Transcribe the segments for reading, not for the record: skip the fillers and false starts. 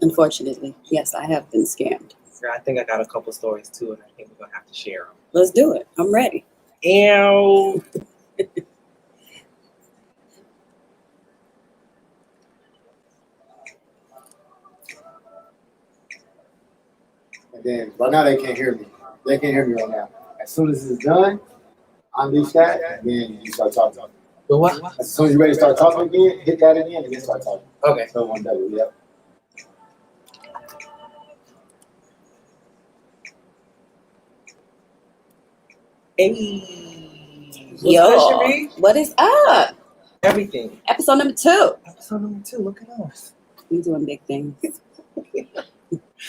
Unfortunately, yes, I have been scammed. Yeah, I think I got a couple stories too, and I think we're gonna have to share them. Let's do it. I'm ready. Ew. And then right now they can't hear me. They can't hear me right now. As soon as it's done, unleash that, and then you start talking. The what? As soon as you're ready to start talking again, hit that again and then start talking. Okay. So one double, yep. Hey. Yo, what is up? Everything. Episode number 2. Episode number 2. Look at us. We doing big things.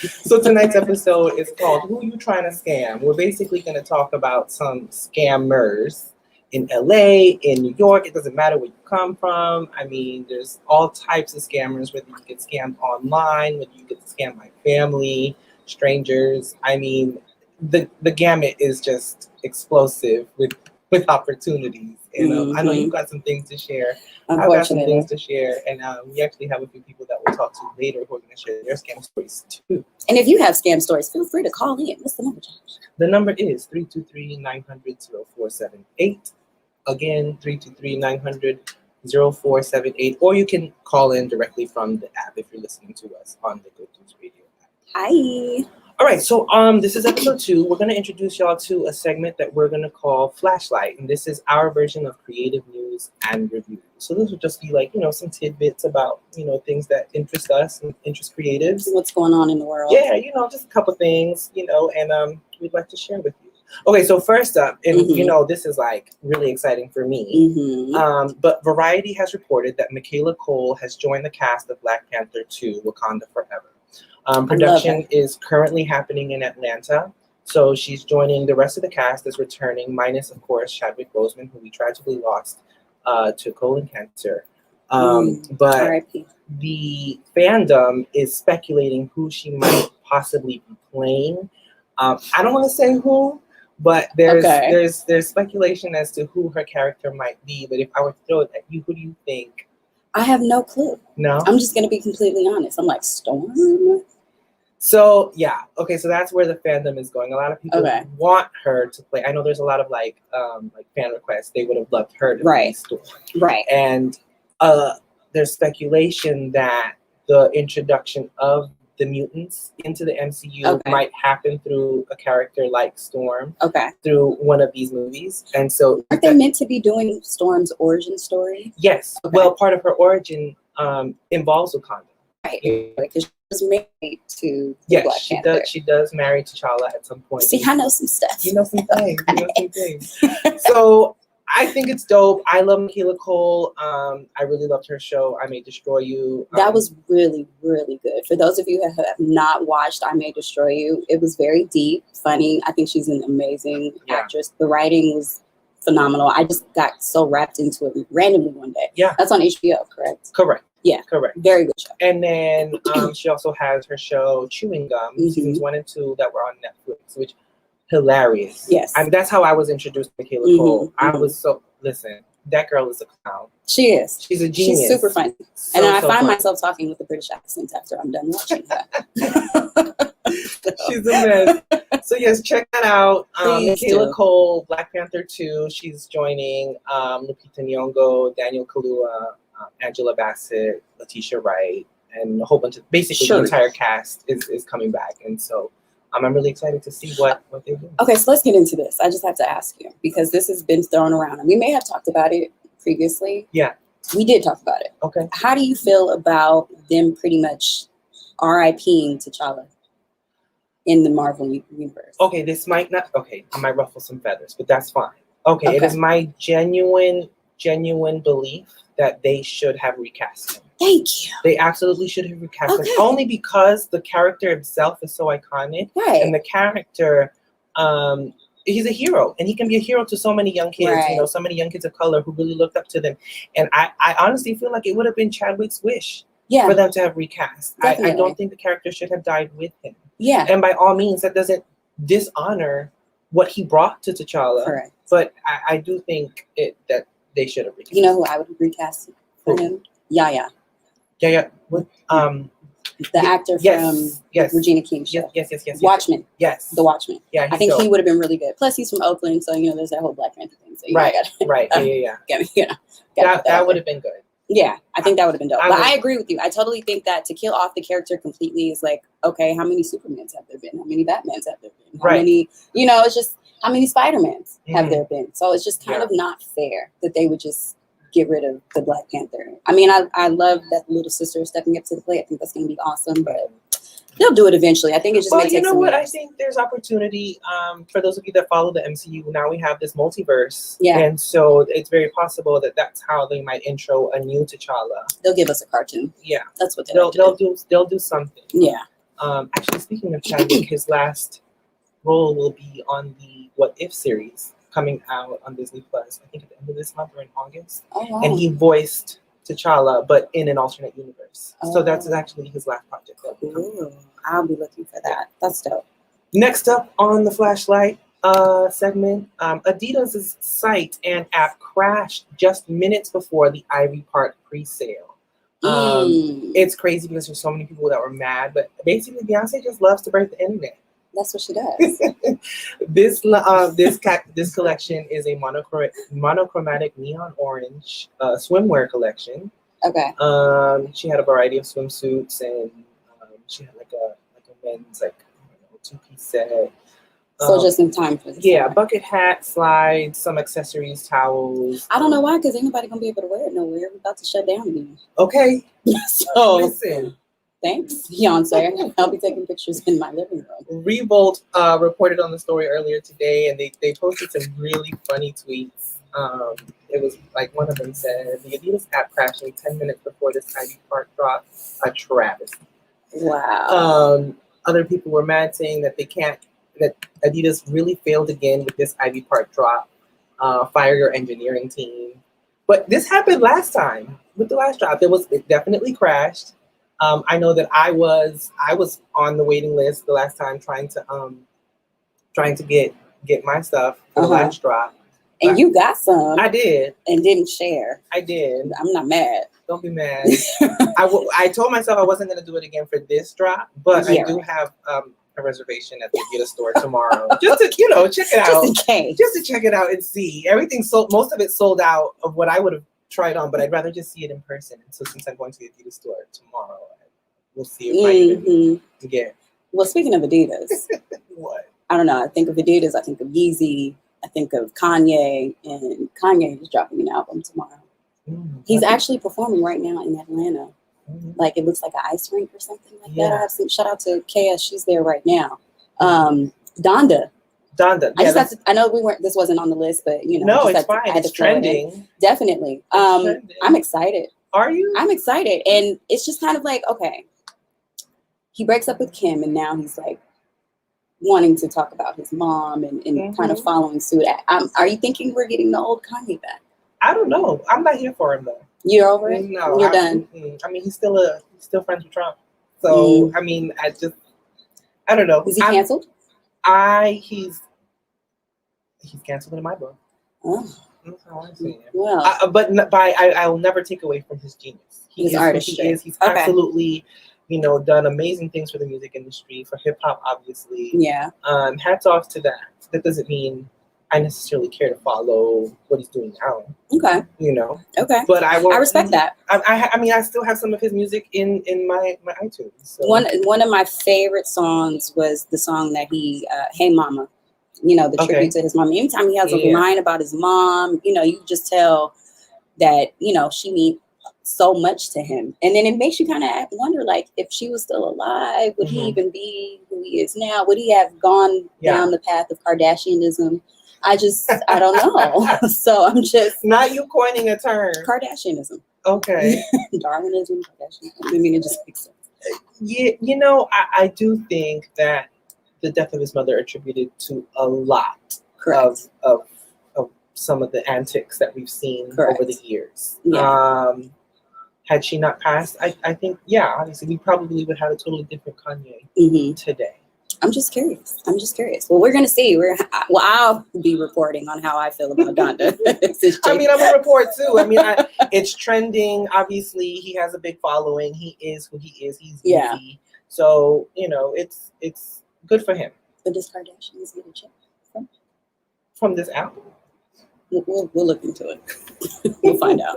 So tonight's episode is called "Who You Trying to Scam?" We're basically going to talk about some scammers in LA, in New York. It doesn't matter where you come from. I mean, there's all types of scammers, whether you get scammed online, whether you get scammed by family, strangers. I mean, the gamut is just explosive with opportunities. And I know you've got some things to share. I've got some things to share. And we actually have a few people that we'll talk to later who are going to share their scam stories too. And if you have scam stories, feel free to call in. What's the number, Josh? The number is 323-900-0478. Again, 323-900-0478. Or you can call in directly from the app if you're listening to us on the Good News Radio app. Hi. All right, so this is episode 2. We're going to introduce y'all to a segment that we're going to call Flashlight, and this is our version of creative news and reviews. So this will just be like, some tidbits about, things that interest us and interest creatives. What's going on in the world? Yeah, just a couple things, and we'd like to share with you. Okay, so first up, and this is like really exciting for me, but Variety has reported that Michaela Cole has joined the cast of Black Panther 2: Wakanda Forever. Production is currently happening in Atlanta, so she's joining the rest of the cast is returning, minus, of course, Chadwick Boseman, who we tragically lost to colon cancer. But R.I.P. the fandom is speculating who she might possibly be playing. I don't want to say who, but there's speculation as to who her character might be. But if I were to throw it at you, who do you think? I have no clue. No? I'm just going to be completely honest. I'm like, Storm? So, yeah. Okay, so that's where the fandom is going. A lot of people want her to play. I know there's a lot of, like fan requests. They would have loved her to play Storm. Right. And there's speculation that the introduction of the mutants into the MCU might happen through a character like Storm. Through one of these movies. And so aren't they meant to be doing Storm's origin story? Yes. Well, part of her origin involves Wakanda. Right. Because she was married to Black Panther. She does marry T'Challa at some point. See, I know some stuff. You know some things. So I think it's dope. I love Michaela Cole. I really loved her show, I May Destroy You. That was really, really good. For those of you who have not watched I May Destroy You, it was very deep, funny. I think she's an amazing actress. The writing was phenomenal. I just got so wrapped into it randomly one day. Yeah. That's on HBO, correct? Correct. Yeah. Correct. Very good show. And then she also has her show Chewing Gum, seasons 1 and 2 that were on Netflix, which hilarious. Yes. I mean, that's how I was introduced to Michaela Cole. I was listen, that girl is a clown. She is. She's a genius. She's super funny. And I find myself talking with a British accent after I'm done watching her. She's a mess. So yes, check that out. Michaela Cole, Black Panther 2. She's joining Lupita Nyong'o, Daniel Kaluuya, Angela Bassett, Letitia Wright, and a whole bunch of basically the entire cast is coming back. And so I'm really excited to see what they do. Okay, so let's get into this. I just have to ask you because this has been thrown around, and we may have talked about it previously. Yeah, we did talk about it. Okay, how do you feel about them pretty much RIPing T'Challa in the Marvel universe? Okay, this might not. Okay, I might ruffle some feathers, but that's fine. Okay, it is my genuine belief that they should have recast him. Thank you. They absolutely should have recast him, only because the character himself is so iconic. Right. And the character, he's a hero, and he can be a hero to so many young kids, so many young kids of color who really looked up to them. And I honestly feel like it would have been Chadwick's wish for them to have recast. I don't think the character should have died with him. Yeah. And by all means, that doesn't dishonor what he brought to T'Challa. Correct. But I do think that they should have recast. You know who I would recast for him? Yaya. Yeah. What? The actor from Regina King's show. Yes. Watchmen. Yes. The Watchmen. Yeah, I think he would have been really good. Plus, he's from Oakland, so there's that whole Black Panther thing. So right. Yeah. That would have been good. Yeah, I think that would have been dope. But I agree with you. I totally think that to kill off the character completely is like, okay, how many Supermans have there been? How many Batmans have there been? How many? It's just how many Spider-Mans have there been? So it's just kind of not fair that they would just get rid of the Black Panther. I mean, I love that the little sister is stepping up to the plate. I think that's going to be awesome, but they'll do it eventually. I think it just may take some years. You know what? I think there's opportunity for those of you that follow the MCU. Now we have this multiverse. Yeah. And so it's very possible that that's how they might intro a new T'Challa. They'll give us a cartoon. Yeah. That's what they'll do something. Yeah. Actually, speaking of Chadwick, his last role will be on the What If series coming out on Disney Plus. I think at the end of this month or in August. Oh, wow. And he voiced T'Challa, but in an alternate universe. So that's actually his last project. Ooh, I'll be looking for that. That's dope. Next up on the Flashlight segment, Adidas' site and app crashed just minutes before the Ivy Park pre-sale. It's crazy because there's so many people that were mad, but basically Beyonce just loves to break the internet. That's what she does. This collection is a monochromatic neon orange swimwear collection. Okay. She had a variety of swimsuits, and she had like a men's 2-piece set. So just in time for this. Yeah, bucket hat, slides, some accessories, towels. I don't know why, because ain't nobody gonna be able to wear it nowhere. We're about to shut down again. Okay. So listen. Thanks, Beyonce. I'll be taking pictures in my living room. Revolt reported on the story earlier today, and they posted some really funny tweets. It was like one of them said, the Adidas app crashing 10 minutes before this Ivy Park drop, a travesty. Wow. Other people were mad, saying that that Adidas really failed again with this Ivy Park drop. Fire your engineering team. But this happened last time with the last drop. It definitely crashed. I know that I was on the waiting list the last time trying to get my stuff for the last drop. And you got some. I did. And didn't share. I did. I'm not mad. Don't be mad. I told myself I wasn't going to do it again for this drop, but I do have a reservation at the Adidas store tomorrow. Just to, check it out. Just in case. Just to check it out and see. Everything sold, most of it sold out of what I would have tried on, but I'd rather just see it in person. And so since I'm going to the Adidas store tomorrow, we'll see if I can get. Well, speaking of Adidas. What? I don't know. I think of Adidas. I think of Yeezy. I think of Kanye, and Kanye is dropping an album tomorrow. He's actually performing right now in Atlanta. Like it looks like an ice rink or something like that. I have some shout out to KS. She's there right now. Donda. I know this wasn't on the list, but no, it's fine. It's trending. Definitely. I'm excited. Are you? I'm excited, and it's just kind of like, okay, he breaks up with Kim, and now he's like wanting to talk about his mom and kind of following suit. Are you thinking we're getting the old Kanye back? I don't know. I'm not here for him though. You're over it? No, you're done. I mean, he's still friends with Trump. So I mean, I don't know. Is he canceled? He's canceled in my book. Oh. That's how I see it. Well, I will never take away from his genius. His artistry. He's absolutely, done amazing things for the music industry, for hip hop, obviously. Yeah. Hats off to that. That doesn't mean I necessarily care to follow what he's doing now. Okay. Okay. But I respect that. I mean, I still have some of his music in my iTunes. So. One of my favorite songs was the song that he, Hey Mama, the tribute to his mom. Anytime he has a line about his mom, you just tell that, she means so much to him. And then it makes you kind of wonder, like, if she was still alive, would he even be who he is now? Would he have gone down the path of Kardashianism? I don't know. So I'm just... Not you coining a term. Kardashianism. Okay. Darwinism, Kardashianism. I mean, it just makes sense. Yeah, I do think that the death of his mother attributed to a lot of some of the antics that we've seen over the years. Yeah. Had she not passed, I think, obviously we probably would have a totally different Kanye today. I'm just curious. Well, we're gonna see. I'll be reporting on how I feel about Donda. I mean, I'm a report too. I mean, it's trending. Obviously, he has a big following. He is who he is. He's busy. Yeah. So it's good for him. But does Kardashians get a check From this album? We'll look into it. We'll find out.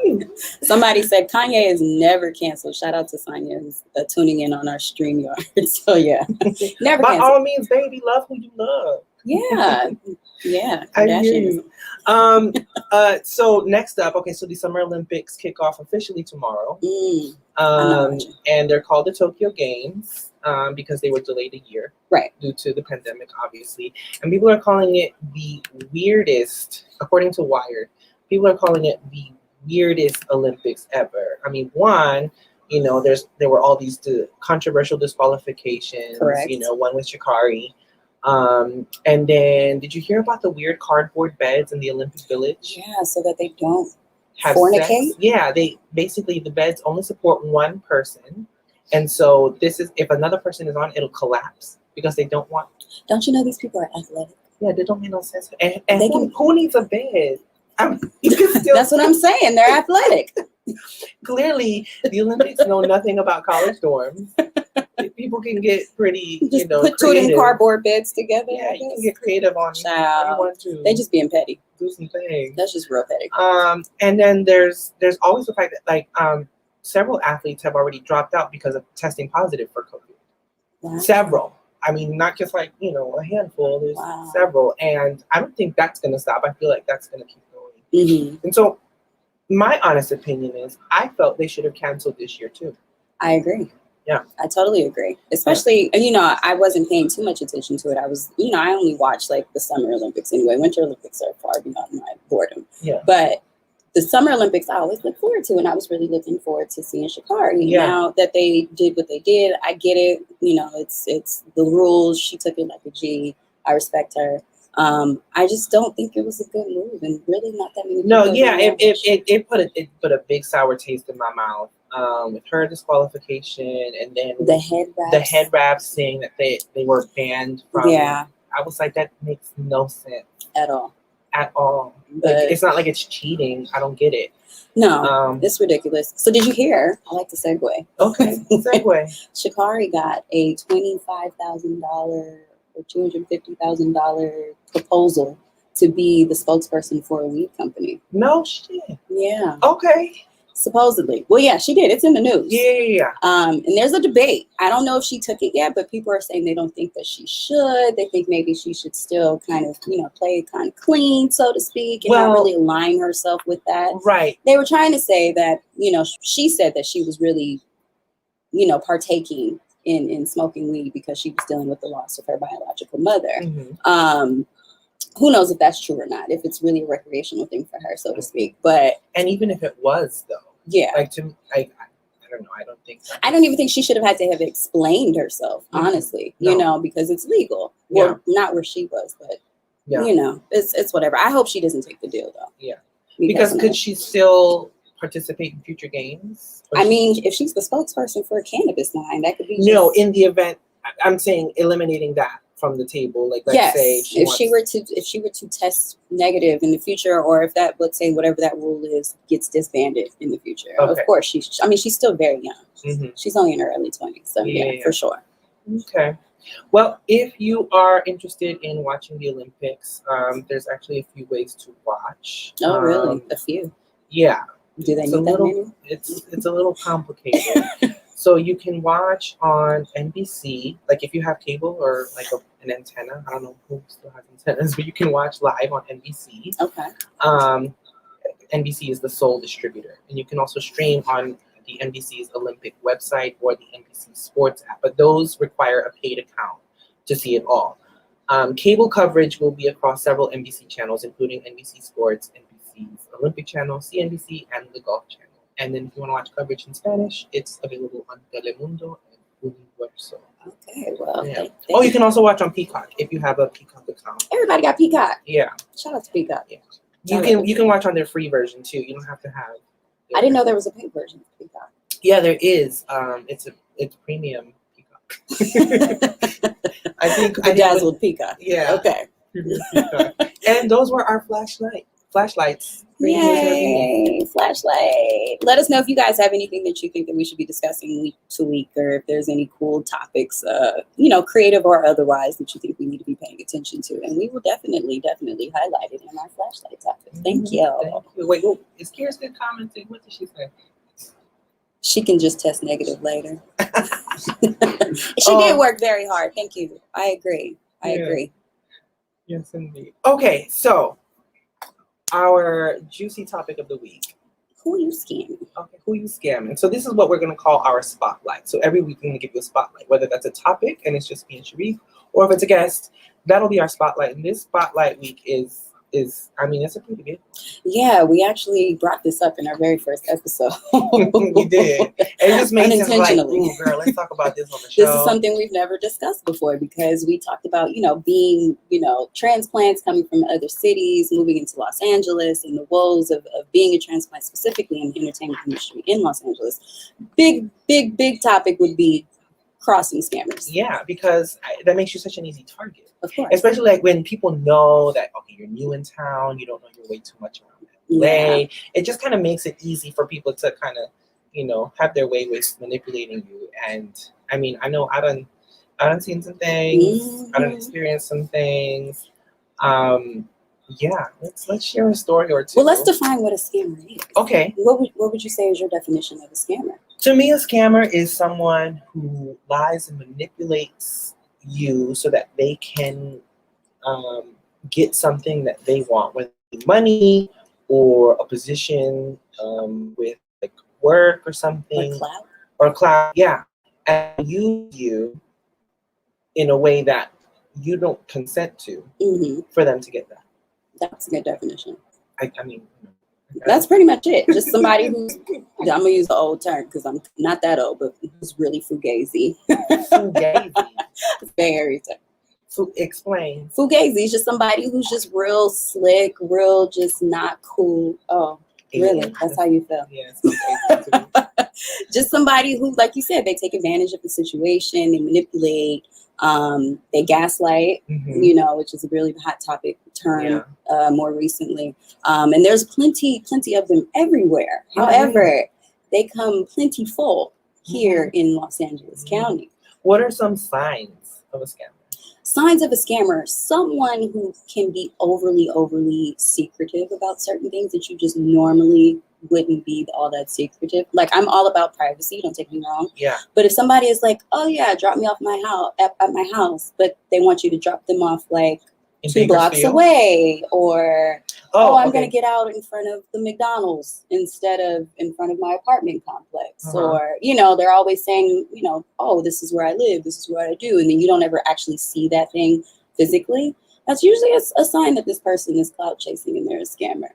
Somebody said Kanye is never canceled. Shout out to Sonya who's tuning in on our StreamYard. So yeah, never By canceled. all means, baby, love who you love. Yeah. I hear you. So next up, okay, so the Summer Olympics kick off officially tomorrow. And they're called the Tokyo Games because they were delayed a year, right, due to the pandemic, obviously. And people are calling it the weirdest, according to Wired. People are calling it the weirdest Olympics ever. I mean, one, there were all these controversial disqualifications. Correct. One with Shikari. And then, did you hear about the weird cardboard beds in the Olympic Village? Yeah, so that they don't have fornicate? Sex? Yeah, the beds only support one person. And so if another person is on, it'll collapse because they don't want. Don't you know these people are athletic? Yeah, they don't make no sense. And who needs a bed? You can still. That's what I'm saying. They're athletic. Clearly, the Olympics know nothing about college dorms. People can get pretty, just put two of them cardboard beds together. Yeah, you can get creative on how you want to. They just being petty. Do some things. That's just real petty. And then there's always the fact that several athletes have already dropped out because of testing positive for COVID. Wow. Several. I mean, not just a handful. There's several, and I don't think that's going to stop. I feel like that's going to keep going. Mm-hmm. And so, my honest opinion is, I felt they should have canceled this year too. I agree. Yeah, I totally agree. Especially, I wasn't paying too much attention to it. I was, I only watched the Summer Olympics anyway. Winter Olympics are far beyond my boredom. Yeah. But the Summer Olympics, I always look forward to, and I was really looking forward to seeing Shikari. Yeah. Now that they did what they did, I get it. It's the rules. She took it like a G. I respect her. I just don't think it was a good move, and really not that many people. No, yeah, it put a big sour taste in my mouth. With her disqualification, and then the head wraps saying that they were banned from. Yeah, I was like, that makes no sense at all. But it's not like it's cheating. I don't get it. No, it's ridiculous. So did you hear? I like to segue. Okay, segue. Shikari got a $25,000 or $250,000 proposal to be the spokesperson for a weed company. No shit. Yeah. Okay. Supposedly. Well, yeah, she did. It's in the news. Yeah. And there's a debate. I don't know if she took it yet, but people are saying they don't think that she should. They think maybe she should still kind of, play it kind of clean, so to speak, and not really align herself with that. Right. They were trying to say that, she said that she was really, partaking in smoking weed because she was dealing with the loss of her biological mother. Mm-hmm. Who knows if that's true or not, if it's really a recreational thing for her, so to speak. And even if it was, though. Yeah. I don't know. I don't think so. I don't even think she should have had to have explained herself, honestly, because it's legal. Yeah. Well, not where she was, but, yeah. It's whatever. I hope she doesn't take the deal, though. Yeah. Because could she still participate in future games? I mean, if she's the spokesperson for a cannabis line, that could be No, in the event, I'm saying eliminating that from the table. Like, let's say if she were to test negative in the future, or if that, let's say, whatever that rule is, gets disbanded in the future. Okay. Of course, she's still very young. Mm-hmm. She's only in her early 20s, so yeah, for sure. Okay. Well, if you are interested in watching the Olympics, there's actually a few ways to watch. Oh, really? A few? Yeah. Do they need that many? It's a little complicated. So you can watch on NBC, like if you have cable or like an antenna. I don't know who still has antennas, but you can watch live on NBC. Okay. NBC is the sole distributor, and you can also stream on the NBC's Olympic website or the NBC Sports app, but those require a paid account to see it all. Cable coverage will be across several NBC channels, including NBC Sports, NBC's Olympic channel, CNBC, and the Golf channel. And then if you want to watch coverage in Spanish, it's available on Telemundo and Universo. Okay, well. Yeah. You can also watch on Peacock if you have a Peacock account. Everybody got Peacock. Yeah. Shout out to Peacock. Yeah. You can watch on their free version too. You don't have to have. I didn't know there was a paid version of Peacock. Yeah, there is. It's premium Peacock. I think Bedazzled peacock. Yeah. Okay. And those were our flashlights. Yay, flashlight. Let us know if you guys have anything that you think that we should be discussing week to week, or if there's any cool topics, creative or otherwise, that you think we need to be paying attention to. And we will definitely highlight it in our flashlight topic. Thank you. Thank you. Wait, is Kirsten commenting? What did she say? She can just test negative later. She did work very hard. Thank you. I agree. I agree. Yes, indeed. Okay, so our juicy topic of the week. Who you scamming? Okay, who you scamming? So this is what we're going to call our spotlight. So every week we're going to give you a spotlight, whether that's a topic and it's just me and Sharif, or if it's a guest, that'll be our spotlight. And this spotlight week is it's a pretty good. Yeah, we actually brought this up in our very first episode. We did. It just made sense, like, ooh, girl, let's talk about this on the show. This is something we've never discussed before, because we talked about, being, transplants coming from other cities, moving into Los Angeles, and the woes of being a transplant, specifically in the entertainment industry in Los Angeles. Big topic would be crossing scammers. Yeah, because that makes you such an easy target. Of course. Especially like when people know that, okay, you're new in town, you don't know your way too much around LA. Yeah. It just kind of makes it easy for people to kind of, have their way with manipulating you. And I mean, I know I done seen some things. I done experienced some things. Yeah, let's share a story or two. Well, let's define what a scammer is. Okay. What would you say is your definition of a scammer? To me, a scammer is someone who lies and manipulates you so that they can get something that they want, whether it's money or a position with like work or something. Or clout. Yeah. And use you in a way that you don't consent to for them to get that. That's a good definition. I mean, that's pretty much it. Just somebody who's, I'm going to use the old term because I'm not that old, but who's really fugazi. Fugazi? Very Explain. Fugazi is just somebody who's just real slick, real just not cool. Oh, really? That's how you feel? Yes. Just somebody who, like you said, they take advantage of the situation, they manipulate, they gaslight, which is a really hot topic term more recently. And there's plenty of them everywhere. However, they come plentiful here in Los Angeles County. What are some signs of a scammer? Signs of a scammer: someone who can be overly secretive about certain things that you just normally wouldn't be all that secretive. Like, I'm all about privacy, don't take me wrong. Yeah. But if somebody is like, oh yeah, drop me off at my house, but they want you to drop them off like 2 blocks away, or I'm gonna get out in front of the McDonald's instead of in front of my apartment complex, or they're always saying, oh, this is where I live, this is what I do, and then you don't ever actually see that thing physically. That's usually a sign that this person is clout chasing and they're a scammer.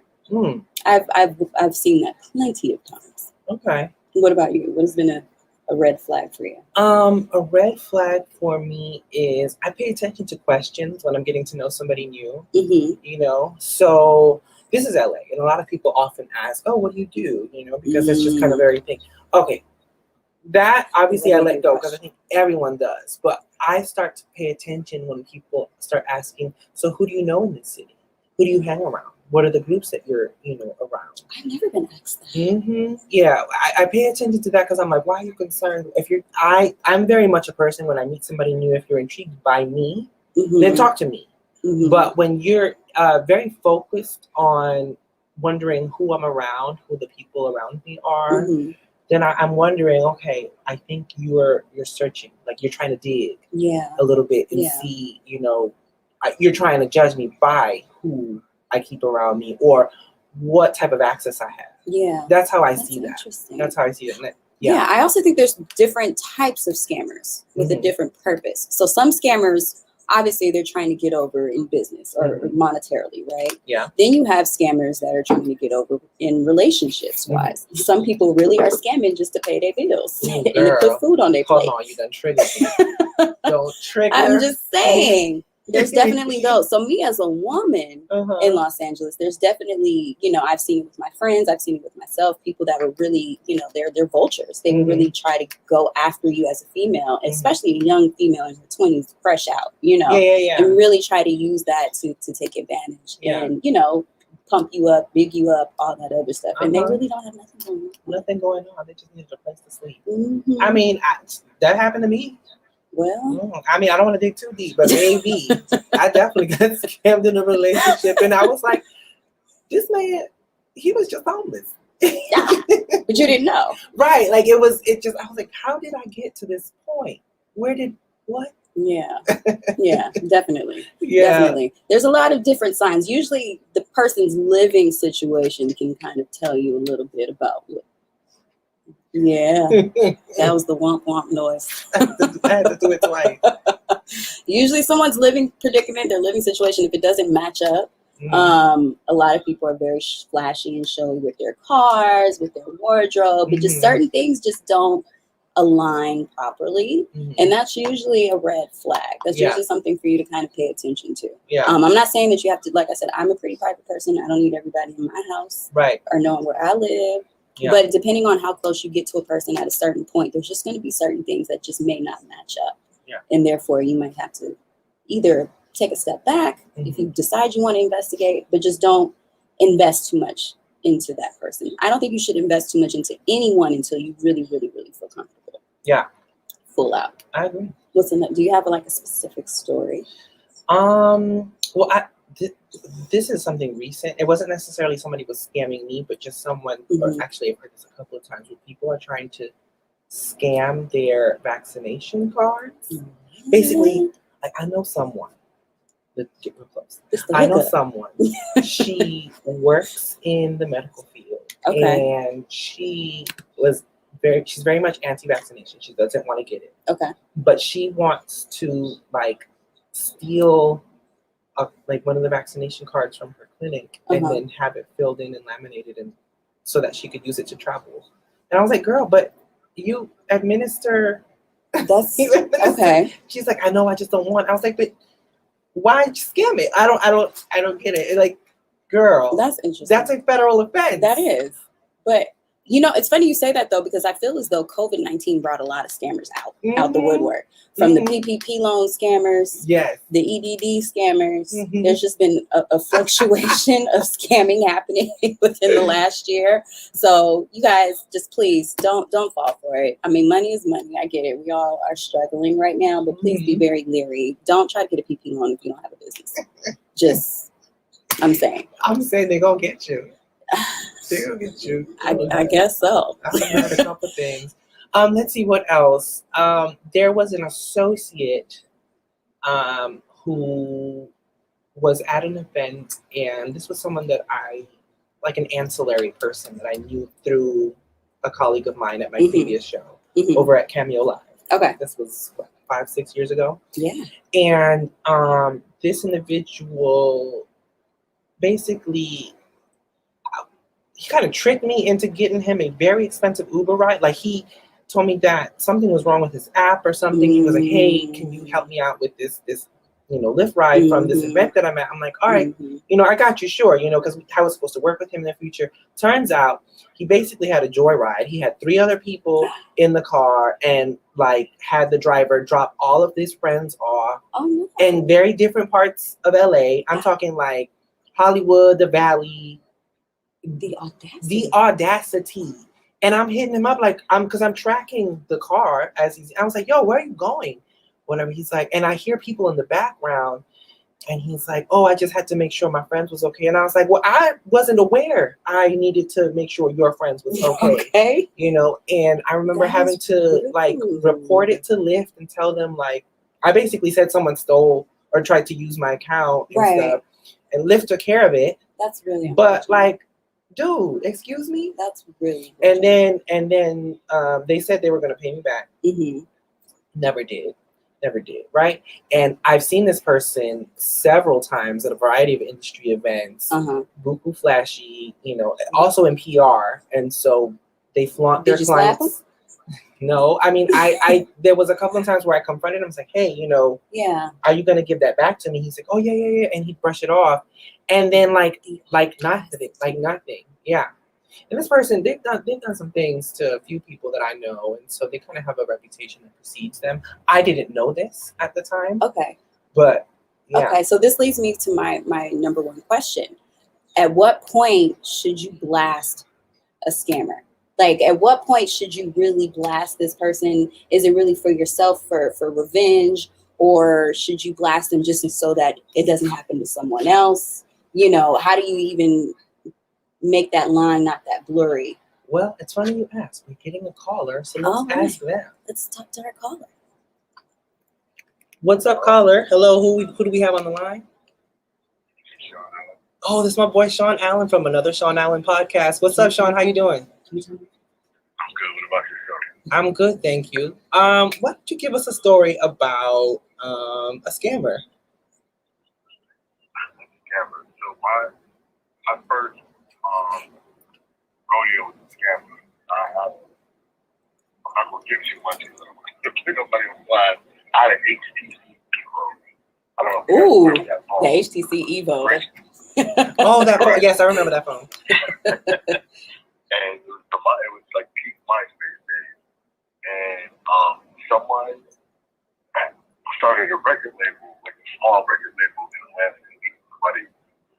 I've seen that plenty of times. Okay. What about you? What has been a red flag for you? A red flag for me is I pay attention to questions when I'm getting to know somebody new. So this is LA, and a lot of people often ask, oh, what do you do? Because it's just kind of everything. Okay. That obviously I let go because I think everyone does. But I start to pay attention when people start asking, so who do you know in this city? Who do you hang around? What are the groups that you're, around? I've never been asked that. Yeah, I pay attention to that because I'm like, why are you concerned? I'm very much a person when I meet somebody new, if you're intrigued by me, then talk to me. But when you're very focused on wondering who I'm around, who the people around me are, then I'm wondering, okay, I think you're searching, like you're trying to dig a little bit and see, you're trying to judge me by who I keep around me or what type of access I have. Yeah. That's how I see that. That's how I see it. Yeah, I also think there's different types of scammers with a different purpose. So some scammers, obviously, they're trying to get over in business or monetarily, right? Yeah. Then you have scammers that are trying to get over in relationships-wise. Some people really are scamming just to pay their bills and to put food on their plate. Hold on, you done triggered me. Don't trigger. I'm just saying. There's definitely those. So me as a woman Uh-huh. in Los Angeles, there's definitely, I've seen it with my friends, I've seen it with myself, people that were really, they're vultures. They Mhm. really try to go after you as a female, Mhm. especially a young female in her 20s, fresh out, Yeah. and really try to use that to take advantage Yeah. and, pump you up, big you up, all that other stuff. And they Uh-huh. really don't have nothing going on. Nothing going on. They just needed a place to sleep. Mhm. I mean, that happened to me. Well, I mean, I don't want to dig too deep, but maybe I definitely got scammed in a relationship, and I was like, this man, he was just homeless. but you didn't know. Right. Like I was like, how did I get to this point? What? Yeah. Yeah, definitely. Yeah. Definitely. There's a lot of different signs. Usually the person's living situation can kind of tell you a little bit about what. Yeah, that was the womp womp noise. I had to do it twice. Usually someone's living predicament, their living situation, if it doesn't match up, a lot of people are very flashy and showy with their cars, with their wardrobe, but just certain things just don't align properly. And that's usually a red flag. That's usually something for you to kind of pay attention to. Yeah. I'm not saying that you have to, like I said, I'm a pretty private person. I don't need everybody in my house or knowing where I live. Yeah. But depending on how close you get to a person at a certain point, there's just going to be certain things that just may not match up. Yeah. And therefore, you might have to either take a step back if you decide you want to investigate, but just don't invest too much into that person. I don't think you should invest too much into anyone until you really, really, really feel comfortable. Yeah. Full out. I agree. Do you have like a specific story? Well, this is something recent. It wasn't necessarily somebody was scamming me, but just someone, or actually I've heard this a couple of times, where people are trying to scam their vaccination cards. Basically, like I know someone. Let's get real close. I know someone. She works in the medical field. Okay. And she's very much anti-vaccination. She doesn't want to get it. Okay. But she wants to steal like one of the vaccination cards from her clinic and then have it filled in and laminated and so that she could use it to travel. And I was like, girl, but you administer. That's okay. She's like, I know, I just don't want. I was like, but why scam it? I don't get it. Like, girl, that's interesting. That's a federal offense. That is. But it's funny you say that though, because I feel as though COVID-19 brought a lot of scammers out the woodwork. From the PPP loan scammers, yes, the EDD scammers. There's just been a fluctuation of scamming happening within the last year. So you guys just please don't fall for it. I mean, money is money. I get it. We all are struggling right now, but please be very leery. Don't try to get a PP loan if you don't have a business. I'm saying they're gonna get you. They're gonna get you. I guess so. I heard a couple things. Let's see what else. There was an associate who was at an event, and this was someone that an ancillary person that I knew through a colleague of mine at my previous show over at Cameo Live. Okay. This was 5-6 years ago. Yeah. And this individual basically, he kind of tricked me into getting him a very expensive Uber ride. Like, he told me that something was wrong with his app or something. He was like, hey, can you help me out with this Lyft ride from this event that I'm at? I'm like, all right, I got you, sure, because I was supposed to work with him in the future. Turns out he basically had a joyride. He had 3 other people in the car and had the driver drop all of his friends off in very different parts of LA. I'm talking like Hollywood, the Valley. The audacity. And I'm hitting him up because I'm tracking the car I was like, yo, where are you going? Whatever. He's like, and I hear people in the background, and he's like, oh, I just had to make sure my friends was okay. And I was like, well, I wasn't aware I needed to make sure your friends was okay. And I remember having to report it to Lyft and tell them I basically said someone stole or tried to use my account and stuff. And Lyft took care of it. That's really but dude, excuse me? That's really and then they said they were going to pay me back. Never did, right? And I've seen this person several times at a variety of industry events, buku flashy, also in PR, and so they flaunt their clients. No, I mean, I there was a couple of times where I confronted him. I was like, hey, Yeah. are you gonna give that back to me? He's like, oh yeah, and he'd brush it off, and then like nothing, yeah. And this person, they've done some things to a few people that I know, and so they kind of have a reputation that precedes them. I didn't know this at the time. Okay. But yeah. Okay, so this leads me to my number one question. At what point should you blast a scammer? Like, at what point should you really blast this person? Is it really for yourself, for revenge, or should you blast them just so that it doesn't happen to someone else? How do you even make that line not that blurry? Well, it's funny you ask. We're getting a caller, so let's ask them. Let's talk to our caller. What's up, caller? Hello, who do we have on the line? Oh, this is my boy Sean Allen from another Sean Allen podcast. What's up, Sean? How you doing? I'm good. What about yourself? I'm good, thank you. Why don't you give us a story about a scammer? Scammer. So my first rodeo was a scammer. I'm not gonna give too much. Nobody was blind. I had an HTC Evo. I don't know if you remember that phone. The HTC Evo. Oh, that phone. Yes, I remember that phone. And it was like peak MySpace days. And someone started a record label, like a small record label in Atlanta, and everybody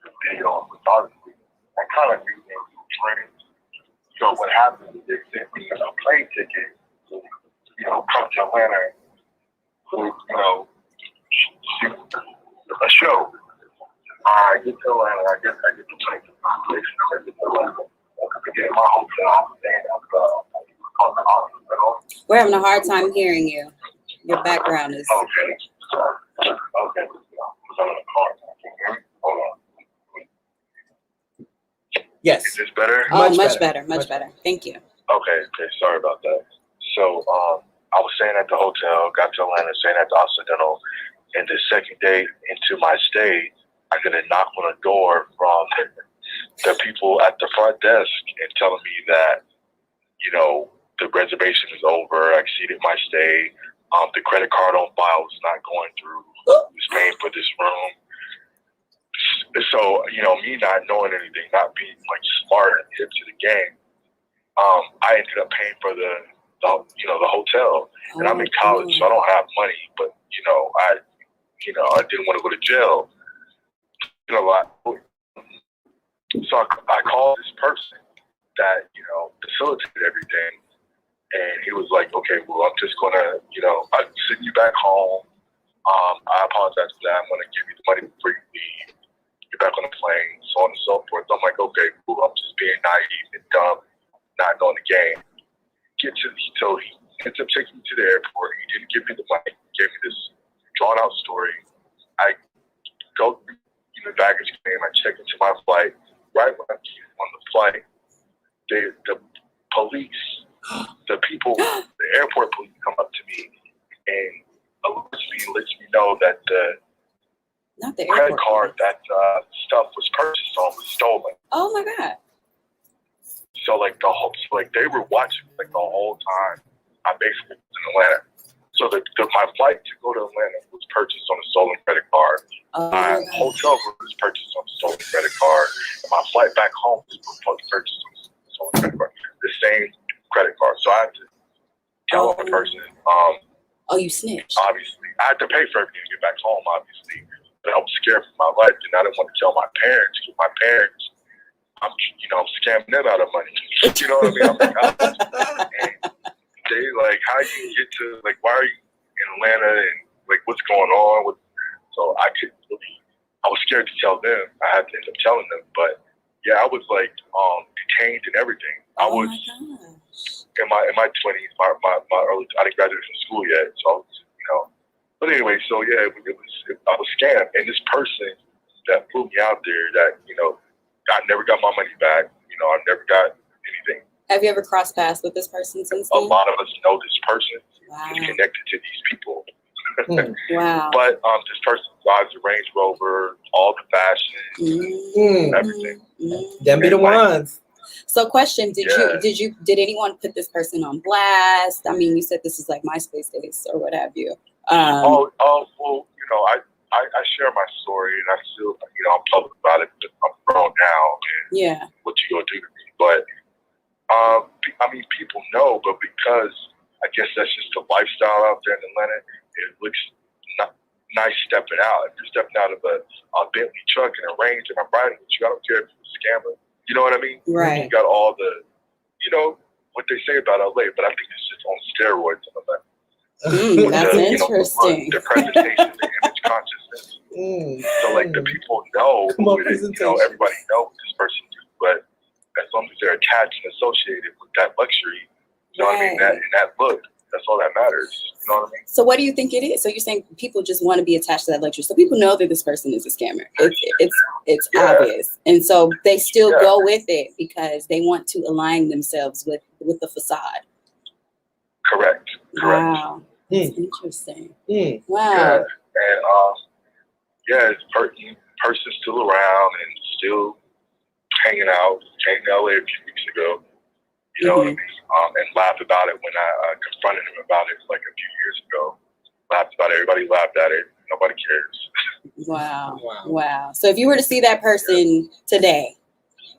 was video on photography. I kind of knew them through friends. So what happened is they sent me a plane ticket to, come to Atlanta to, shoot a show. I get to Atlanta, I get the plane to my place, I get to Atlanta. I get in my hotel, and on the hospital. We're having a hard time hearing you. Your background is. Okay. I'm in the car. Can you hear me? Hold on. Yes. Is this better? Oh, much better. Thank you. Okay. Sorry about that. So, I was staying at the hotel, got to Atlanta, staying at the Occidental, and the second day into my stay, I get a knock on the door from the people at the front desk and telling me that, the reservation is over. I exceeded my stay. The credit card on file was not going through. I was paying for this room. So, me not knowing anything, not being like smart and hip to the game, I ended up paying for the hotel. And I'm in college, so I don't have money, but I didn't want to go to jail. So I called this person that, facilitated everything. And he was like, okay, well, I'm just going to, I'm sending you back home. I apologize for that. I'm going to give you the money before you leave. Get back on the plane, so on and so forth. I'm like, okay, cool. I'm just being naive and dumb, not knowing the game. So he ends up taking me to the airport. He didn't give me the money. He gave me this drawn-out story. I go through the baggage claim. I check into my flight. Right when I'm on the flight, the police, the people, the airport police come up to me and lets me know that the credit card that stuff was purchased on was stolen. Oh my God. So they were watching the whole time. I basically was in Atlanta. So my flight to go to Atlanta was purchased on a stolen credit card. My hotel room was purchased on a stolen credit card. And my flight back home was purchased on a stolen credit card. The same credit card. So I had to tell the person. You snitched. Obviously, I had to pay for everything to get back home. Obviously, but I was scared for my life, and I didn't want to tell my parents. Because my parents, I'm scamming them out of money. You know what I mean? I'm like, and they how you get to why are you in Atlanta and what's going on? So I was scared to tell them. I had to end up telling them, but yeah, I was detained and everything. I was in my 20s, my early. I didn't graduate from school yet, so But anyway, so yeah, I was scammed, and this person that flew me out there, that I never got my money back. I never got anything. Have you ever crossed paths with this person since A then? lot of us know this person. Wow. Is connected to these people. Wow. But this person drives a Range Rover, all the fashion, everything. Them be the ones. So question, did anyone put this person on blast? I mean, you said this is like MySpace days or what have you. Well, you know, I share my story and I still, you know, I'm public about it. I'm grown now and what you gonna do to me? But I mean, people know, but because I guess that's just the lifestyle out there in Atlanta, it looks nice stepping out. If you're stepping out of a Bentley truck in a Range and I'm riding with you, I don't care if you're a scammer. You know what I mean? Right. You got all the, you know, what they say about LA, but I think it's just on steroids in Atlanta. That's interesting. The presentation, the image consciousness. So like the people know who it is. You know, everybody knows this person, but as long as they're attached and associated with that luxury, you know what I mean? That look, that's all that matters. You know what I mean? So what do you think it is? So you're saying people just want to be attached to that luxury. So people know that this person is a scammer. It's obvious. And so they still go with it because they want to align themselves with the facade. Correct. Wow. That's interesting. Yeah. Wow. And person's still around and still hanging out. Came to LA a few weeks ago. You know what I mean? And laughed about it when I confronted him about it like a few years ago. Laughed about it. Everybody laughed at it. Nobody cares. Wow. So if you were to see that person today,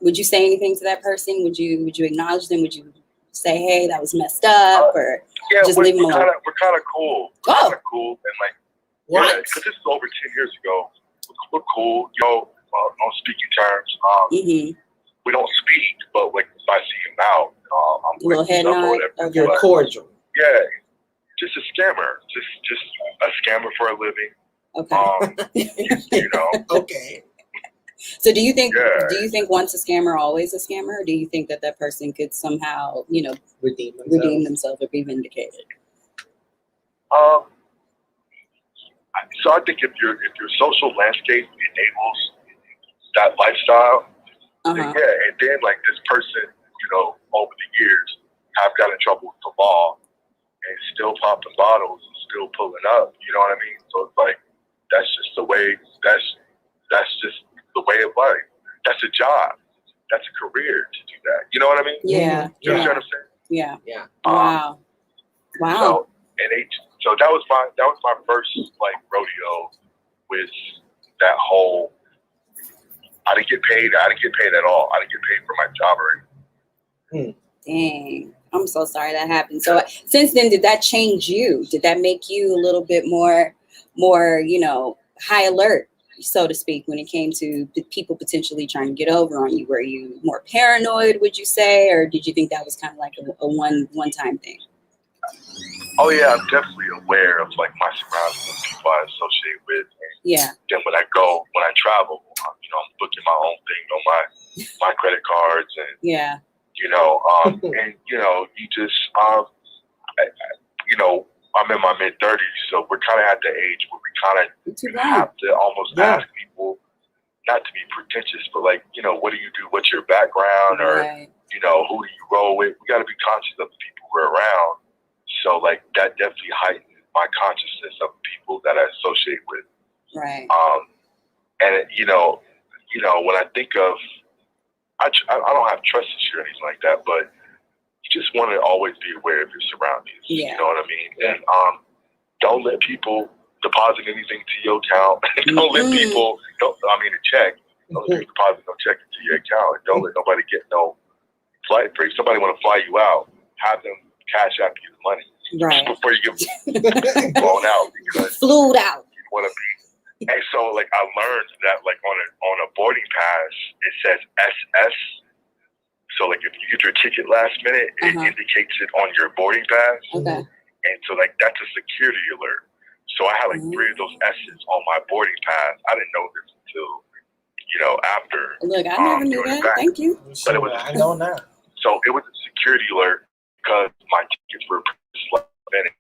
would you say anything to that person? Would you acknowledge them? Would you say, hey, that was messed up, or just leave them alone? We're kind of cool. We're kind of cool, and like, because this is over 10 years ago. We're cool, on speaking terms. We don't speak, but like if I see him out, I'm a little head nod. You're cordial. Yeah, just a scammer, just a scammer for a living. Okay. You know. Okay. So do you think once a scammer, always a scammer, or do you think that person could somehow, redeem themselves or be vindicated? So I think if your social landscape enables that lifestyle, then and then like this person, over the years have got in trouble with the law and still popping bottles and still pulling up, you know what I mean? So it's like that's just the way that's just the way of life. That's a job. That's a career to do that. You know what I mean? Yeah. You understand what I'm saying? Yeah. Yeah. Wow. So that was my first like rodeo with that whole. I didn't get paid at all. I didn't get paid for my job already. Dang. I'm so sorry that happened. So since then, did that change you? Did that make you a little bit more, high alert, so to speak, when it came to people potentially trying to get over on you? Were you more paranoid, would you say, or did you think that was kind of like a one-time thing? Oh yeah, I'm definitely aware of like my surroundings and people I associate with. And then when I travel, I'm booking my own thing on my credit cards and and you just I'm in my mid-30s, so we're kind of at the age where we kind of have to almost ask people, not to be pretentious, but like, what do you do? What's your background? Or, who do you roll with? We got to be conscious of the people we're around. So like that definitely heightened my consciousness of people that I associate with. Right. And when I think of, I don't have trust issues or anything like that, but you just want to always be aware of your surroundings. Yeah. You know what I mean? And don't let people deposit anything to your account. Don't let people, a check. Don't let people deposit no check into your account. And don't let nobody get no flight free. If somebody want to fly you out, have them cash out you the money. Right. Before you get blown out. Because flued out. You want to be. And so, like, I learned that, like, on a boarding pass, it says SS. So, like, if you get your ticket last minute, it indicates it on your boarding pass. Okay. And so, like, that's a security alert. So I had, like, 3 of those S's on my boarding pass. I didn't know this until, after. Look, I never knew that. Thank you. But it was, I know now. So it was a security alert because my tickets were minute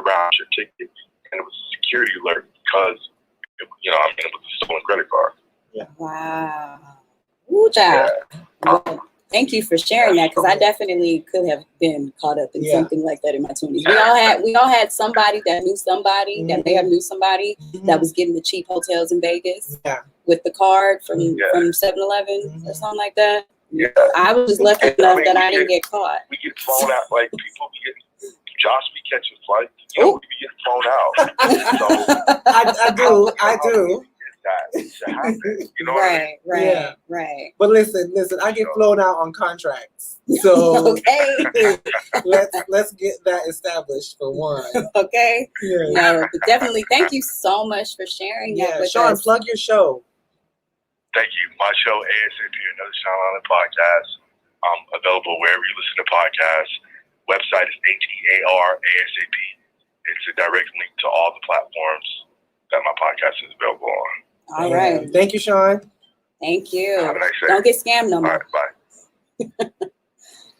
around your ticket. And it was a security alert because it was a stolen credit card. Yeah. Wow. Ooh, child. Well, thank you for sharing that, because I definitely could have been caught up in something like that in my 20s. We all had somebody that knew somebody that may have knew somebody that was getting the cheap hotels in Vegas with the card from 7-Eleven or something like that. Yeah. I was just lucky And, enough I mean, that we I didn't get- get caught. We get flown out, like people be getting, Josh be catching flights, you know, Ooh. we be getting flown out. So I do. that to happen, you know what I mean? Right, Yeah. right. But listen, I get flown out on contracts. So Okay. let's get that established for one. Okay. Yeah. No, but definitely thank you so much for sharing that Yeah, with Sean, us. plug your show. Thank you. My show, ASAP, Another Sean Island Podcast, available wherever you listen to podcasts. Website is HEAR ASAP. It's a direct link to all the platforms that my podcast is available on. All right. Thank you, Sean. Thank you. Have a nice day. Don't get scammed no All more. right, bye.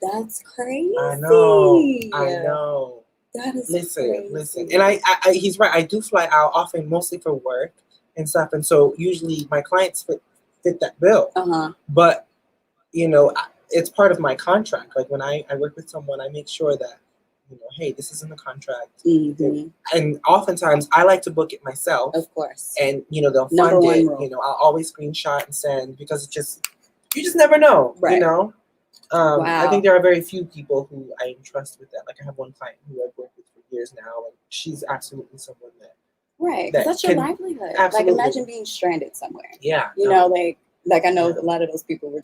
That's crazy. I know. That is Listen. crazy. And I he's right. I do fly out often, mostly for work and stuff. And so usually my clients fit that bill. But, you know, it's part of my contract. Like when I work with someone, I make sure that, you know, hey, this is in the contract. Mm-hmm. And oftentimes I like to book it myself. Of course. And, you know, they'll Number fund one it. rule. You know, I'll always screenshot and send because you just never know, Right. you know? I Wow. think there are very few people who I entrust with that. Like I have one client who I've worked with for years now, and she's absolutely someone that. Right. that That's your can- livelihood. absolutely. Like imagine being stranded somewhere. Yeah. You know, like I know a lot of those people were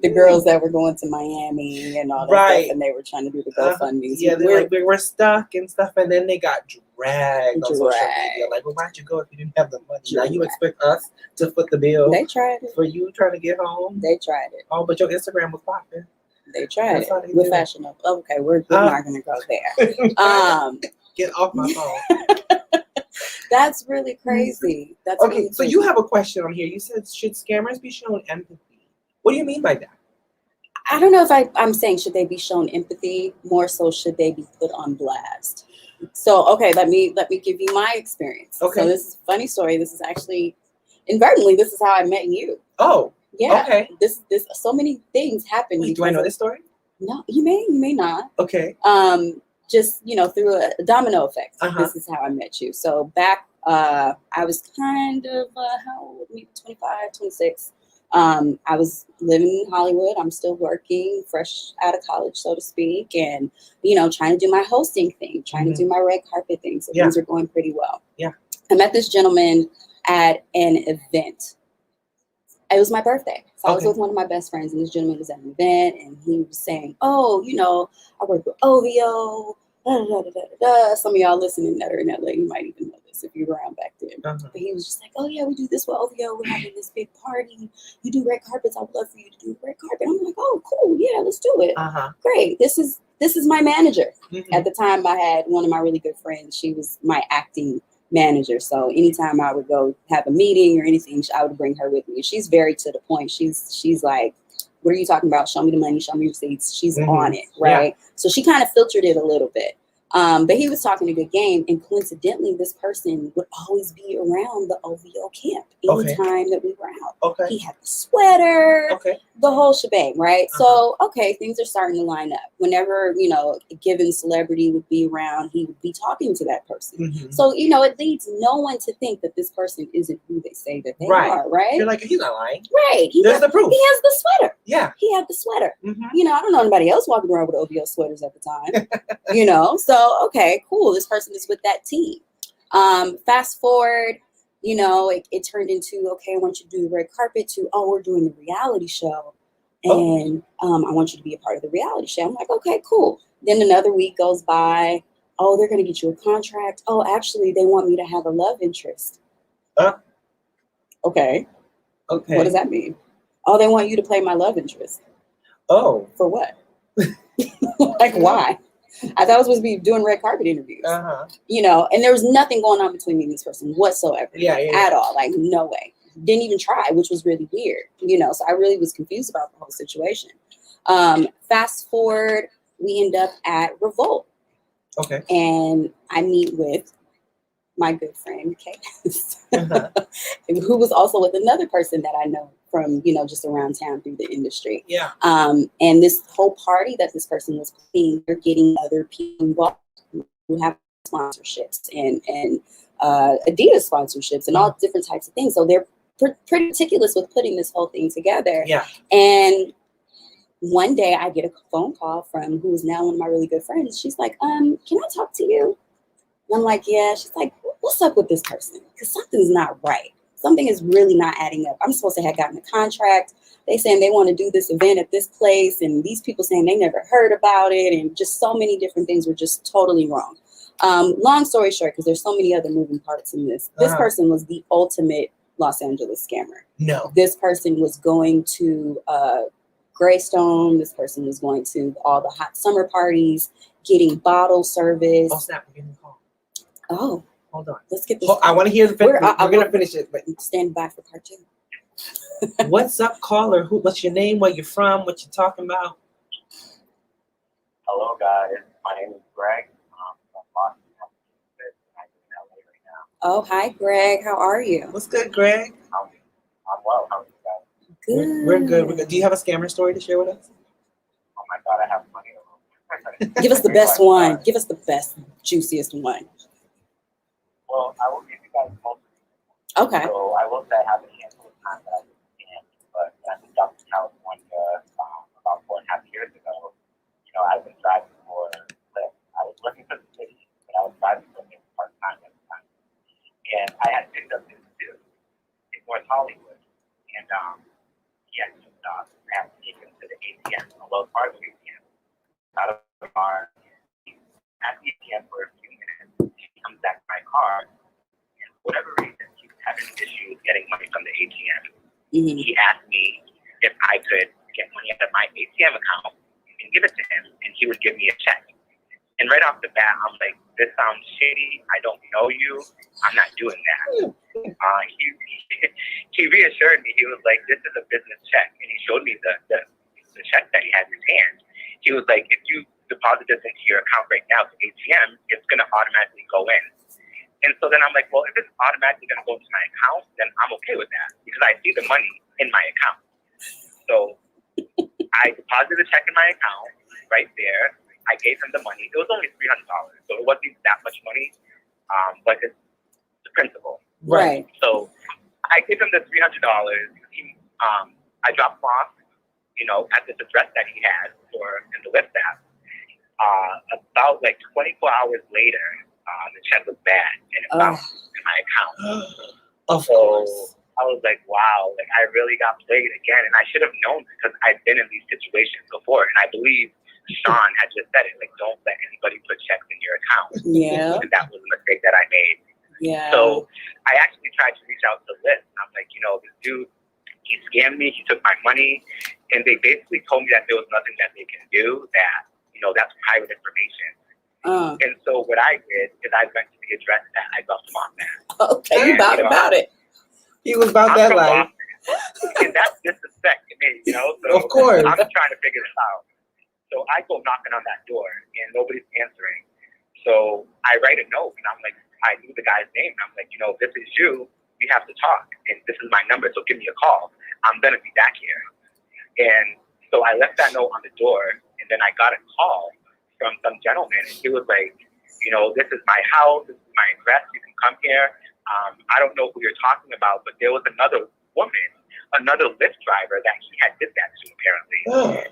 the girls that were going to Miami and all that Right. stuff, and they were trying to do the GoFundMe's. Yeah, they were stuck and stuff, and then they got dragged on social media. Like, well, why'd you go if you didn't have the money? Now you expect us to foot the bill They tried it. for you trying to get home? They tried it. Oh, but your Instagram was popping. They tried That's how it. they We're do it. fashionable. Okay, we're not going to go there. Get off my phone. That's really crazy. That's Okay, really so crazy. you have a question on here. You said, should scammers be shown empathy? What do you mean by that? I don't know if I'm saying should they be shown empathy, more so should they be put on blast. So okay, let me give you my experience. Okay. So this is a funny story. This is actually inadvertently, this is how I met you. Oh, Yeah. okay. This so many things happen. Wait, do I know this story? No, you may not. Okay. Just, you know, through a domino effect. Uh-huh. This is how I met you. So back, I was kind of, how old? Maybe 25, 26. I was living in Hollywood. I'm still working, fresh out of college, so to speak, and, you know, trying to do my hosting thing, trying to do my red carpet thing. So things are going pretty well. Yeah. I met this gentleman at an event. It was my birthday. So I was with one of my best friends, and this gentleman was at an event, and he was saying, oh, you know, I work with OVO, Some of y'all listening that are in LA, you might even know this if you were around back then. But he was just like, oh, yeah, we do this with OVO. We're having this big party. You do red carpets. I would love for you to do red carpet. I'm like, oh, cool. Yeah, let's do it. Great. This is my manager. At the time, I had one of my really good friends. She was my acting manager. So anytime I would go have a meeting or anything, I would bring her with me. She's very to the point. She's like, what are you talking about? Show me the money, show me receipts. She's on it, right? Yeah. So she kind of filtered it a little bit. But he was talking a good game, and coincidentally, this person would always be around the OVO camp anytime that we were out. He had the sweater, the whole shebang, right? So, things are starting to line up. Whenever, you know, a given celebrity would be around, he would be talking to that person. So, you know, it leads no one to think that this person isn't who they say that they are, right? You're like, he's not lying. Right. There's the proof. He has the sweater. Yeah. He had the sweater. You know, I don't know anybody else walking around with OVO sweaters at the time, you know? So, okay, cool. This person is with that team. Fast forward, you know, it turned into, okay, I want you to do the red carpet to, oh, we're doing the reality show. And I want you to be a part of the reality show. I'm like, okay, cool. Then another week goes by. Oh, they're going to get you a contract. Oh, actually, they want me to have a love interest. Okay. What does that mean? Oh, they want you to play my love interest. Oh. For what? Like, why? I thought I was supposed to be doing red carpet interviews. You know, and there was nothing going on between me and this person whatsoever. At all. Like, no way. Didn't even try, which was really weird. You know, so I really was confused about the whole situation. Fast forward, we end up at Revolt. And I meet with my good friend, Case, who was also with another person that I know from, you know, just around town through the industry. And this whole party that this person was playing, they're getting other people involved who have sponsorships and Adidas sponsorships and all different types of things. So they're pretty meticulous with putting this whole thing together. Yeah. And one day I get a phone call from who's now one of my really good friends. She's like, can I talk to you? And I'm like, yeah. She's like, what's up with this person? Because something's not right. Something is really not adding up. I'm supposed to have gotten a contract. They saying they want to do this event at this place, and these people saying they never heard about it, and just so many different things were just totally wrong. Long story short, because there's so many other moving parts in this. This person was the ultimate Los Angeles scammer. No. This person was going to Greystone. This person was going to all the hot summer parties, getting bottle service. Oh, snap. We're getting a call. Oh. Hold on. Let's get this. I want to hear the finish. We're going to finish it. But stand by for part 2. What's up, caller? What's your name? Where you from? What you talking about? Hello, guys. My name is Greg. I'm from Boston, Massachusetts, and I'm in LA right now. Oh, hi, Greg. How are you? What's good, Greg? I'm well. How are you guys? Good. We're good. We're good. Do you have a scammer story to share with us? Oh my God, I have money. Give us the best one. Give us the best, juiciest one. Well, I will give you guys most. Okay. So I will say I have a handful of times that I was scammed, but I moved out to California about 4.5 years ago. You know, I've been driving for Lyft. I was working for the city, but I was driving for Lyft part-time at the time. And I had picked up this dude in North Hollywood. And he had just I had to take him to the ATM, a Wells Fargo ATM. Out of the car, he's at the ATM for a few minutes. He comes back to my car. And for whatever reason, he was having issues getting money from the ATM. Mm-hmm. He asked me if I could get money out of my ATM account and give it to him, and he would give me a check. And right off the bat, I'm like, this sounds shady. I don't know you. I'm not doing that. He reassured me. He was like, this is a business check. And he showed me the check that he had in his hand. He was like, if you deposit this into your account right now to ATM, it's going to automatically go in. And so then I'm like, well, if it's automatically going to go into my account, then I'm okay with that because I see the money in my account. So I deposited the check in my account right there. I gave him the money. It was only $300, so it wasn't that much money, but it's the principal. Right. So I gave him the $300. I dropped him off, you know, at this address that he had in the Lyft app. About like 24 hours later, the check was bad and it bounced in my account. Of course. I was like, wow, like I really got played again. And I should have known because I've been in these situations before. And I believe Sean had just said it, like, don't let anybody put checks in your account. Yeah. And that was a mistake that I made. Yeah. So I actually tried to reach out to Lyft. I'm like, you know, this dude, he scammed me. He took my money. And they basically told me that there was nothing that they can do, that, you know, that's private information. And so what I did is I went to the address that I dropped him off at. Okay, you about it. He was about that life. And that's disrespect to me, you know? So of course. I'm trying to figure this out. So I go knocking on that door, and nobody's answering. So I write a note, and I'm like, I knew the guy's name. And I'm like, you know, if this is you, we have to talk. And this is my number, so give me a call. I'm going to be back here. And so I left that note on the door, and then I got a call from some gentleman, and he was like, you know, this is my house, this is my address, you can come here. I don't know who you're talking about, but there was another woman, another Lyft driver that he had did that to apparently.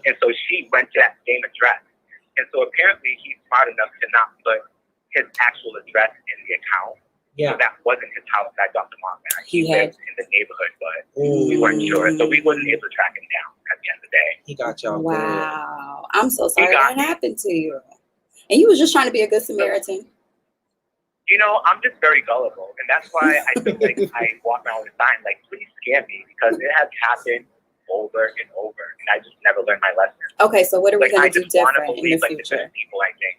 And so she went to that same address. And so apparently he's smart enough to not put his actual address in the account. Yeah. So that wasn't his house that I dropped him off at. He lived in the neighborhood, but we weren't sure. So we wasn't able to track him down at the end of the day. He got y'all. Wow. I'm so sorry got that happened to you. And you was just trying to be a good Samaritan. You know, I'm just very gullible. And that's why I feel like I walk around with a sign, like, please scare me, because it has happened over and over. And I just never learned my lesson. Okay, so what are we Like, going to do I just want to different in believe, the like, the future? good people, I think.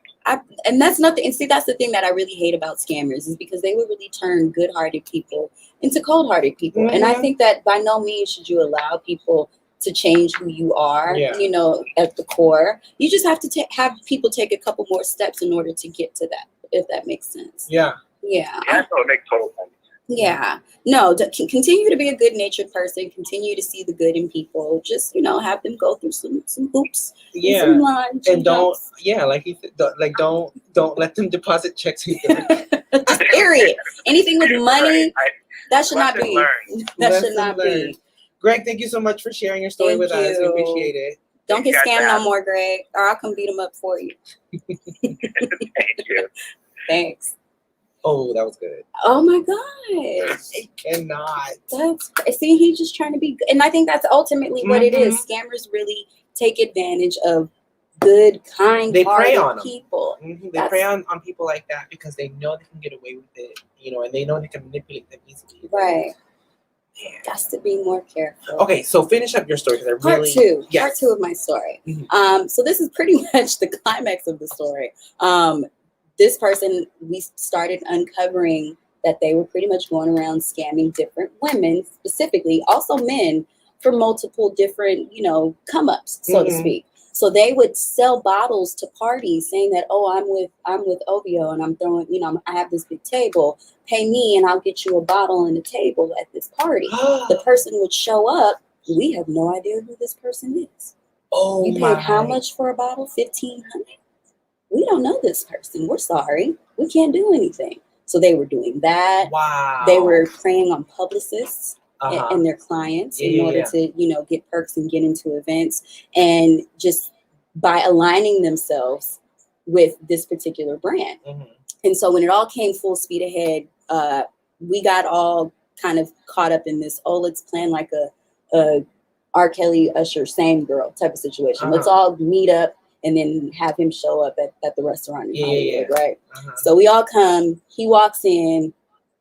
And that's nothing. And see, that's the thing that I really hate about scammers is because they will really turn good-hearted people into cold-hearted people. And I think that by no means should you allow people to change who you are, you know, at the core. You just have to have people take a couple more steps in order to get to that, if that makes sense. Yeah. Yeah, so it makes total sense. Yeah. No, continue to be a good-natured person. Continue to see the good in people. Just, you know, have them go through some hoops. Yeah. Some lines, and don't, like he said, don't let them deposit checks. Just period. Anything with money, That should not Lesson be. learned. That Lesson should not learned. be. Greg, thank you so much for sharing your story Thank with us. We you. appreciate it. Don't get You guys scammed have- no more, Greg, or I'll come beat them up for you. Thank you. Thanks. Oh, that was good. Oh my gosh. I cannot. See, he's just trying to be good. And I think that's ultimately what it is. Scammers really take advantage of good, kind, They prey on hearted them. people. They prey on people like that because they know they can get away with it, and they know they can manipulate them easily. Right. Man. Got to be more careful. Okay, so finish up your story because I Part really two. Yes. Part two of my story. Mhm. So this is pretty much the climax of the story. This person, we started uncovering that they were pretty much going around scamming different women, specifically, also men, for multiple different, come ups, so to Mhm. speak. So they would sell bottles to parties saying that, oh, I'm with OVO and I'm throwing, I have this big table. Pay me and I'll get you a bottle and a table at this party. The person would show up. We have no idea who this person is. Oh You paid my. how much for a bottle? $1,500. We don't know this person. We're sorry. We can't do anything. So they were doing that. Wow. They were preying on publicists Uh-huh. and their clients in Yeah, order yeah. to, get perks and get into events. And just by aligning themselves with this particular brand. Mhm. And so when it all came full speed ahead, we got all kind of caught up in this, let's plan like a R. Kelly, Usher, same girl type of situation. Let's all meet up and then have him show up at the restaurant in Hollywood, right? Uh-huh. So we all come, he walks in,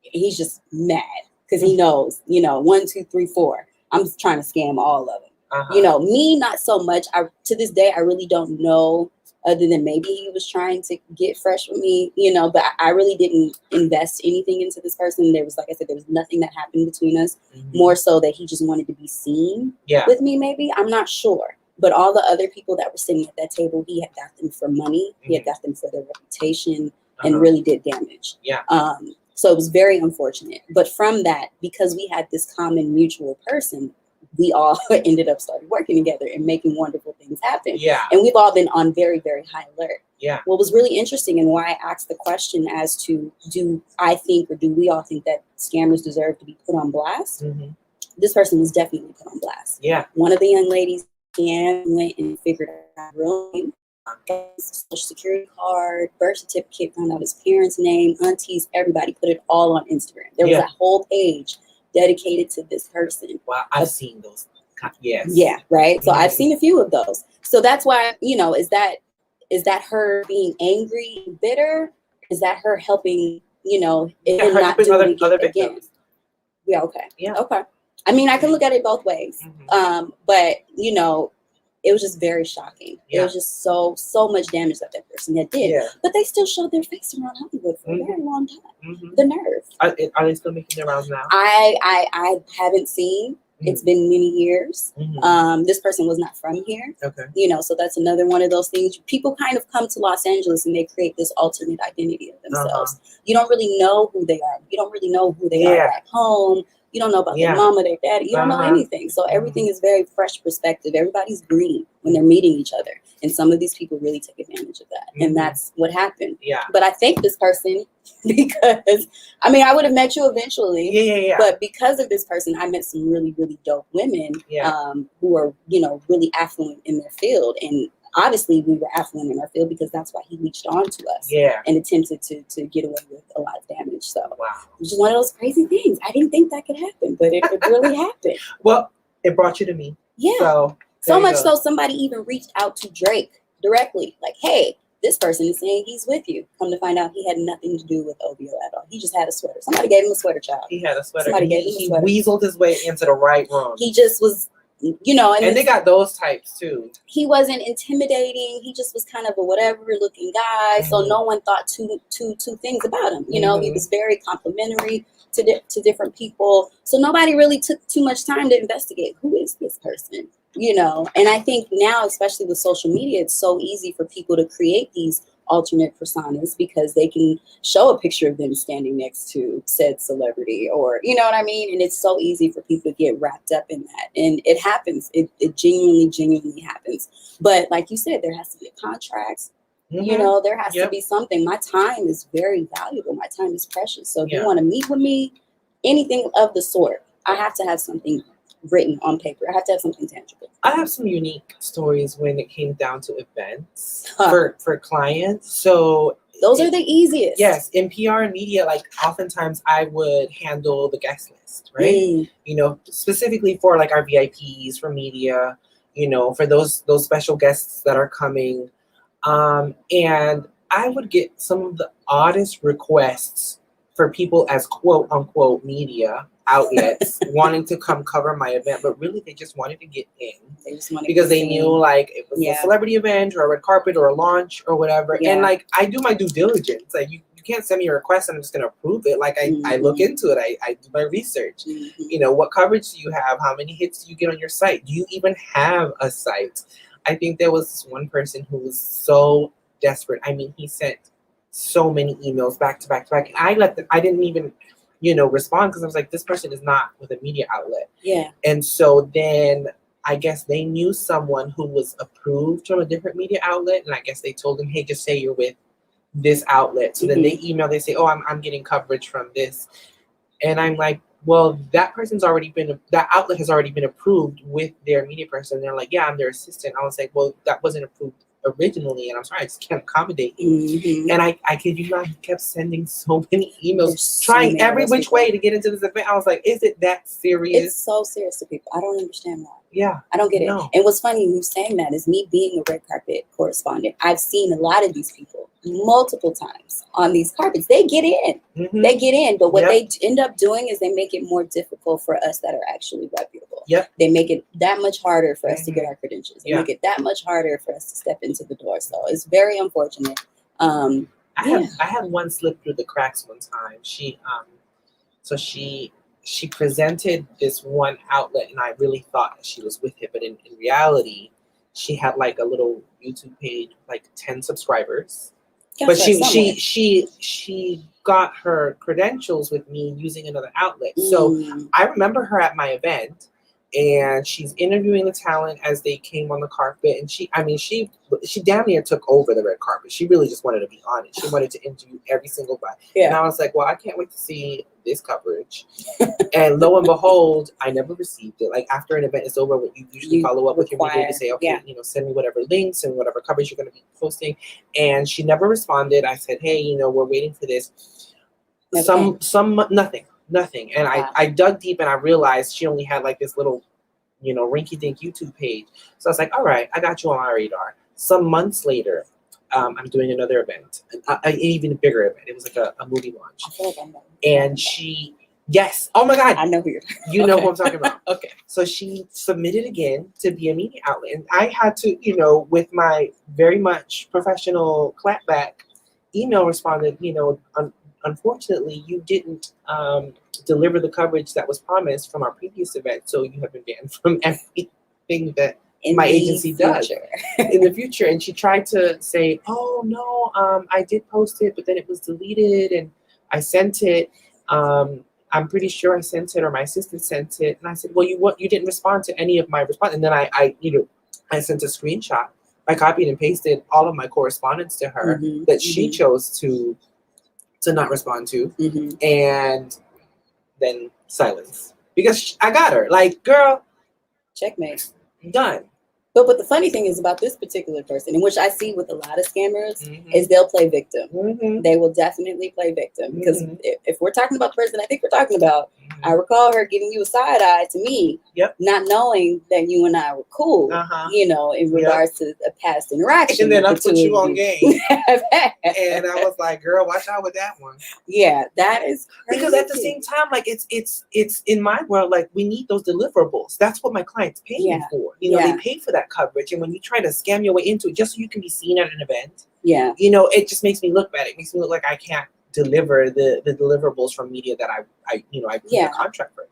he's just mad because he knows, 1, 2, 3, 4. I'm just trying to scam all of them. Uh-huh. Me, not so much. To this day, I really don't know, other than maybe he was trying to get fresh with me, but I really didn't invest anything into this person. There was, like I said, there was nothing that happened between us. Mhm. More so that he just wanted to be seen with me, maybe. I'm not sure. But all the other people that were sitting at that table, he had got them for money. He had got them for their reputation and really did damage. Yeah. So it was very unfortunate. But from that, because we had this common mutual person, we all ended up started working together and making wonderful things happen. Yeah. And we've all been on very, very high alert. Yeah. What was really interesting and why I asked the question as to, do I think or do we all think that scammers deserve to be put on blast? Mm-hmm. This person was definitely put on blast. Yeah. One of the young ladies went and figured out her real name, got his social security card, birth certificate, found out his parents' name, aunties, everybody put it all on Instagram. There was a whole page dedicated to this person. Wow, I've seen those. Yes. Yeah, right. So Mhm. I've seen a few of those. So that's why, is that her being angry and bitter? Is that her helping, him her not helping doing it other again? victims. Yeah, okay. Yeah. Okay. I mean, I can look at it both ways. Mhm. But it was just very shocking. Yeah. It was just so much damage that person had did. Yeah. But they still showed their face around Hollywood for a very long time. Mhm. The nerve. Are they still making their rounds now? I haven't seen. It's been many years. Mhm. This person was not from here. Okay. So that's another one of those things. People kind of come to Los Angeles and they create this alternate identity of themselves. You don't really know who they are. You don't really know who they are back home. You don't know about their mama, their daddy. You don't know anything. So everything is very fresh perspective. Everybody's green when they're meeting each other. And some of these people really take advantage of that. And that's what happened. Yeah. But I think this person, because, I would have met you eventually. Yeah. But because of this person, I met some really, really dope women who are, really affluent in their field. And obviously we were affluent in our field because that's why he reached on to us and attempted to get away with a lot of damage. So wow. It was just one of those crazy things. I didn't think that could happen, but it really happened. Well, it brought you to me. Yeah. So much so somebody even reached out to Drake directly. Like, hey, this person is saying he's with you. Come to find out he had nothing to do with OVO at all. He just had a sweater. Somebody gave him a sweater, child. He had a sweater. Somebody gave him a sweater. He weaseled his way into the right room. He just was, and they got those types too. He wasn't intimidating. He just was kind of a whatever looking guy. So no one thought two things about him. He was very complimentary to different people. So nobody really took too much time to investigate who is this person. And I think now, especially with social media, it's so easy for people to create these alternate personas because they can show a picture of them standing next to said celebrity, or you know what I mean. And it's so easy for people to get wrapped up in that, and it happens. It genuinely happens. But like you said, there has to be a contract. There has to be something. My time is very valuable. My time is precious. So if you want to meet with me, anything of the sort. I have to have something written on paper. I have to have something tangible. I have some unique stories when it came down to events for clients. So those are the easiest. Yes, in PR and media, like oftentimes I would handle the guest list, right? You know, specifically for like our VIPs for media, you know, for those special guests that are coming. And I would get some of the oddest requests for people as quote unquote media outlets wanting to come cover my event, but really they just wanted to get in because they knew like it was a celebrity event or a red carpet or a launch or whatever. And like I do my due diligence. Like you can't send me a request and I'm just gonna approve it. Like I look into it. I do my research. You know, what coverage do you have? How many hits do you get on your site? Do you even have a site? I think there was this one person who was so desperate. I mean, he sent so many emails back to back to back. And I didn't even, you know, respond because I was like, this person is not with a media outlet. Yeah. And so then I guess they knew someone who was approved from a different media outlet. And I guess they told him, hey, just say you're with this outlet. So then they email, they say, oh, I'm getting coverage from this. And I'm like, well, that outlet has already been approved with their media person. And they're like, yeah, I'm their assistant. I was like, well, that wasn't approved originally, and I'm sorry, I just can't accommodate you. And I kid you not, he kept sending so many emails, trying every which way to get into this event. I was like, is it that serious? It's so serious to people. I don't understand that. Yeah. I don't get it. And what's funny, you saying that is me being a red carpet correspondent. I've seen a lot of these people multiple times on these carpets. They get in. They get in. But what they end up doing is they make it more difficult for us that are actually reputable. They make it that much harder for us to get our credentials. They make it that much harder for us to step into the door. So it's very unfortunate. I had one slip through the cracks one time. She presented this one outlet, and I really thought she was with it, but in reality, she had like a little YouTube page, like 10 subscribers. But she got her credentials with me using another outlet. So I remember her at my event, and she's interviewing the talent as they came on the carpet, and she damn near took over the red carpet. She really just wanted to be on it. She wanted to interview every single guy. And I was like, well, I can't wait to see this coverage. And lo and behold, I never received it. Like after an event is over, you usually follow up with your media to say, okay, you know, send me whatever links and whatever coverage you're going to be posting. And she never responded. I said, hey, you know, we're waiting for this. Nothing. And I dug deep and I realized she only had like this little, you know, rinky-dink YouTube page. So I was like, all right, I got you on my radar. Some months later, I'm doing another event, an even bigger event. It was like a movie launch. I feel like I know. And oh my God. I know who you know who I'm talking about. Okay. So she submitted again to be a media outlet. And I had to, you know, with my very much professional clapback email responded, you know, unfortunately, you didn't deliver the coverage that was promised from our previous event, so you have been banned from everything that my agency does in the future. And she tried to say, oh, no, I did post it, but then it was deleted, and I sent it. I'm pretty sure I sent it, or my assistant sent it. And I said, well, you didn't respond to any of my response. And then I sent a screenshot. I copied and pasted all of my correspondence to her that she chose to not respond to, and then silence, because I got her. Like, girl, checkmate, done. But what the funny thing is about this particular person, and which I see with a lot of scammers, is they'll play victim. They will definitely play victim, because if we're talking about the person I think we're talking about, I recall her giving you a side eye to me, not knowing that you and I were cool, you know, in regards to a past interaction. And then I put you on game. And I was like, girl, watch out with that one. Yeah, that is crazy. Because at the same time, like it's in my world, like we need those deliverables. That's what my clients pay me for. You know, they pay for that coverage. And when you try to scam your way into it just so you can be seen at an event, you know, it just makes me look bad. It makes me look like I can't deliver the deliverables from media that I put a contract for.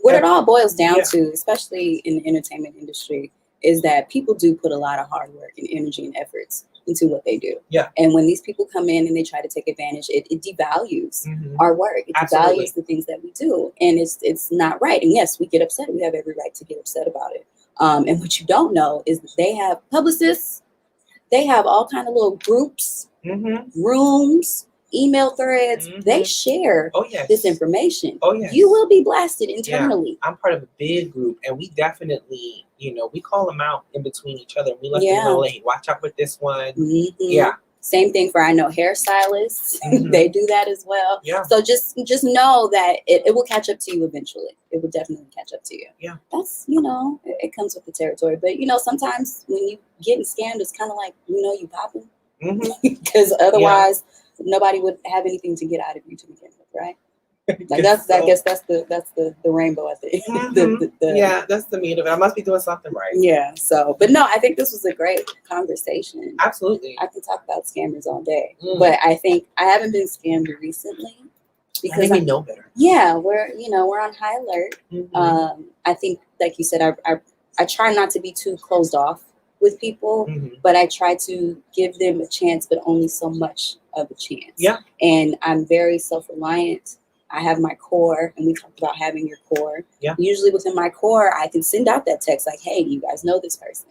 What it all boils down to, especially in the entertainment industry, is that people do put a lot of hard work and energy and efforts into what they do. And when these people come in and they try to take advantage, it devalues our work. It devalues the things that we do. And it's not right. And yes, we get upset. We have every right to get upset about it. And what you don't know is that they have publicists. They have all kind of little groups, rooms, email threads, they share Oh yes. this information. Oh yes. You will be blasted internally. I'm part of a big group, and we definitely, we call them out in between each other. We let them know, hey, watch out with this one. Yeah. Same thing for, I know, hairstylists. Mhm. They do that as well. Yeah. So just know that it will catch up to you eventually. It will definitely catch up to you. Yeah. That's, it comes with the territory. But, sometimes when you getting scammed, it's kind of like, you popping. Because otherwise, nobody would have anything to get out of you to begin with, right? Like I guess that's the rainbow at the end. Yeah, that's the meat of it. I must be doing something right. Yeah. So, but no, I think this was a great conversation. Absolutely. I can talk about scammers all day, but I think I haven't been scammed recently because we know better. Yeah, we're on high alert. I think, like you said, I try not to be too closed off with people, but I try to give them a chance, but only so much of a chance. Yeah. And I'm very self-reliant. I have my core, and we talked about having your core. Yeah. Usually within my core, I can send out that text like, hey, do you guys know this person?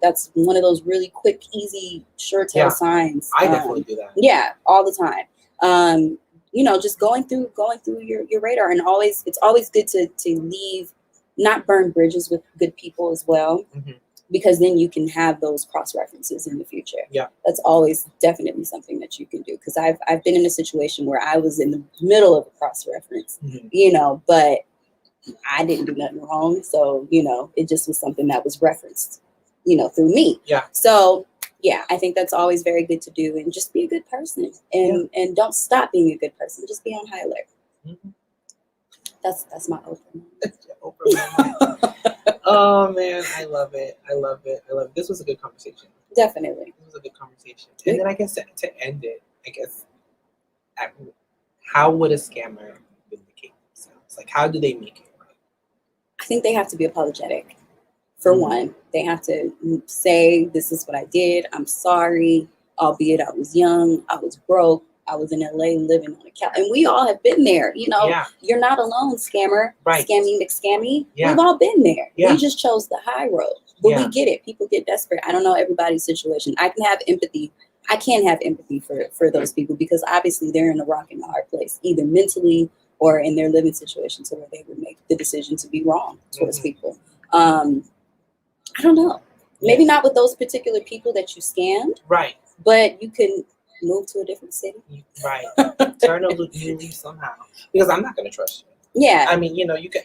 That's one of those really quick, easy, sure tell signs. I definitely do that. Yeah, all the time. Just going through your radar, and it's always good to not burn bridges with good people as well. Because then you can have those cross references in the future. Yeah, that's always definitely something that you can do. Because I've been in a situation where I was in the middle of a cross reference, but I didn't do nothing wrong. So it just was something that was referenced, through me. Yeah. So yeah, I think that's always very good to do, and just be a good person, and don't stop being a good person. Just be on high alert. That's my open. Oh man, I love it. This was a good conversation. Definitely. It was a good conversation. And then I guess to end it, how would a scammer vindicate themselves? Like, how do they make it right? I think they have to be apologetic. For one, they have to say, this is what I did. I'm sorry, albeit I was young, I was broke. I was in LA living on a couch, and we all have been there. You're not alone, scammer. Right. Scammy McScammy. Yeah. We've all been there. Yeah. We just chose the high road, but we get it. People get desperate. I don't know everybody's situation. I can have empathy. I can't have empathy for those people, because obviously they're in a rock and a hard place, either mentally or in their living situation, to where they would make the decision to be wrong towards people. I don't know. Maybe not with those particular people that you scammed. Right. But you can move to a different city. Right. Turn a new leaf somehow. Because I'm not going to trust you. Yeah. I mean, you can,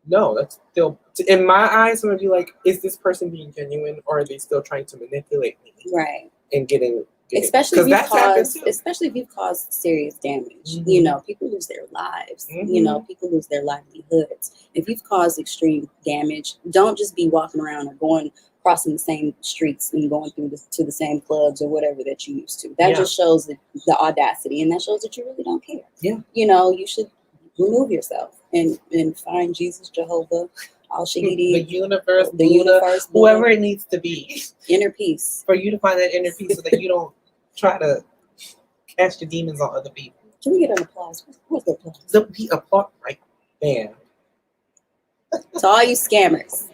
no, that's still, in my eyes, I'm going to be like, is this person being genuine, or are they still trying to manipulate me? Right. And getting especially if you've caused serious damage. People lose their lives. People lose their livelihoods. If you've caused extreme damage, don't just be walking around or crossing the same streets and going through to the same clubs or whatever that you used to. That just shows the audacity, and that shows that you really don't care. Yeah. You should remove yourself and find Jesus, Jehovah, Al-Shahidi, the universe, whoever it needs to be. Inner peace. For you to find that inner peace, so that you don't try to cast your demons on other people. Can we get an applause? What's the applause? The applause, right? Man. To all you scammers,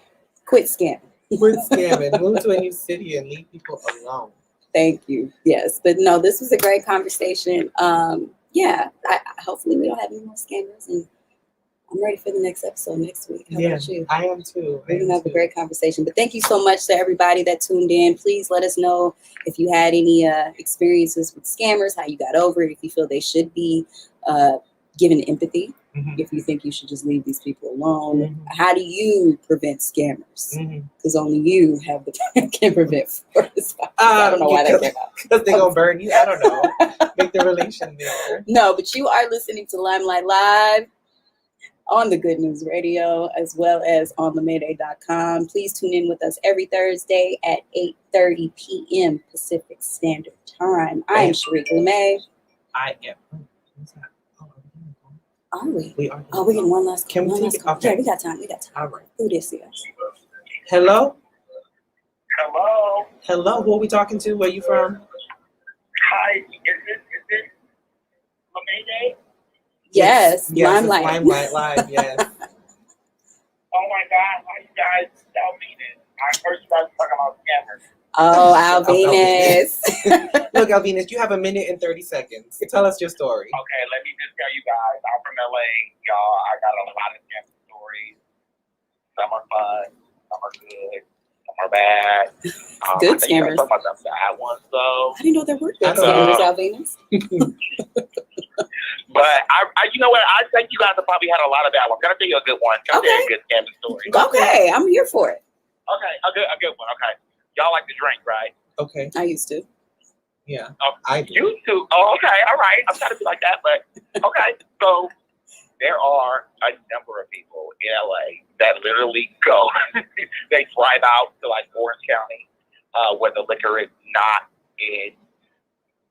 quit scamming. Quit scamming. Move to a new city and leave people alone. Thank you. Yes, but no, this was a great conversation. Hopefully we don't have any more scammers, and I'm ready for the next episode next week. How about you? I am too. We're going to have a great conversation. But thank you so much to everybody that tuned in. Please let us know if you had any experiences with scammers, how you got over it, if you feel they should be given empathy, if you think you should just leave these people alone. How do you prevent scammers? Because only you can prevent forest fires. I don't know why that came out. Because they're going to burn you. I don't know. Make the relation there. No, but you are listening to Limelight Live on the Good News Radio, as well as on themayday.com. Please tune in with us every Thursday at 8:30 p.m. Pacific Standard Time. I am Shariq LeMay. I am. Are we? We are. Oh, we're getting one last call. Can we take it? Okay. Yeah, we got time. All right. Who this is? Hello? Hello? Who are we talking to? Where are you from? Hi. Is it Mayday? Yes, Limelight. Limelight Live, yes. Oh my God, how you guys tell me this? I first started talking about scammers. Oh, Alvinus. Look, Alvinus, you have a minute and 30 seconds. Tell us your story. Okay, let me just tell you guys. I'm from LA, y'all. I got a lot of scam stories. Some are fun, some are good, some are bad. Good I think you scammers. guys talk about the bad ones though. I didn't know there were good I don't scammers, know. Alvinus. But I, you know what? I think you guys have probably had a lot of bad ones. Can I tell you a good one? Can I tell you a good scamming story? Okay, I'm here for it. Okay, a good one. Okay, y'all like to drink, right? Okay. I used to. Yeah. Oh, I do. you too. Oh, okay, all right. I'm trying to be like that, but okay. So there are a number of people in LA that literally go. They drive out to like Orange County, where the liquor is not in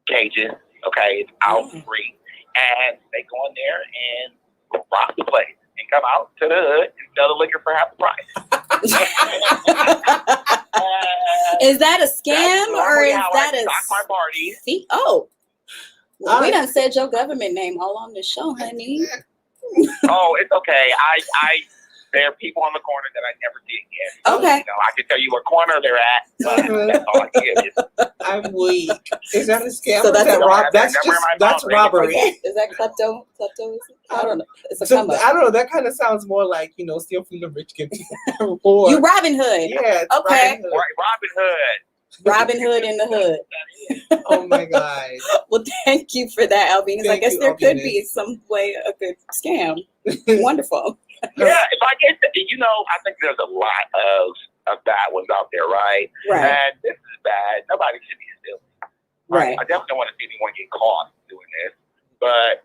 cages. Okay, it's out free, and they go in there and rock the place and come out to the hood and sell the liquor for half the price. Is that a scam or is that a stock my party? fee? Oh, well, we done said your government name all on the show, honey. Oh, it's okay. There are people on the corner that I never see again. Okay. You know, I can tell you what corner they're at, but that's all I can give. I'm weak. Is that a scam? So or is that's that a- rob? That's Never just mind, that's Mom. robbery. Is that klepto? Klepto? I don't know. It's a So, come up. I don't know. That kind of sounds more like, steal from the rich, give to the poor. You Robin Hood. Yeah. It's Okay. Robin Hood. Right, Robin Hood. Robin Hood in the hood. Oh my God. Well, thank you for that, Alvinus. I Thank guess you, there could Alvinus. be some way a good scam. Wonderful. Yeah, if I get, I think there's a lot of bad ones out there, right? Right. And this is bad. Nobody should be stealing. Right. I definitely don't want to see anyone get caught doing this. But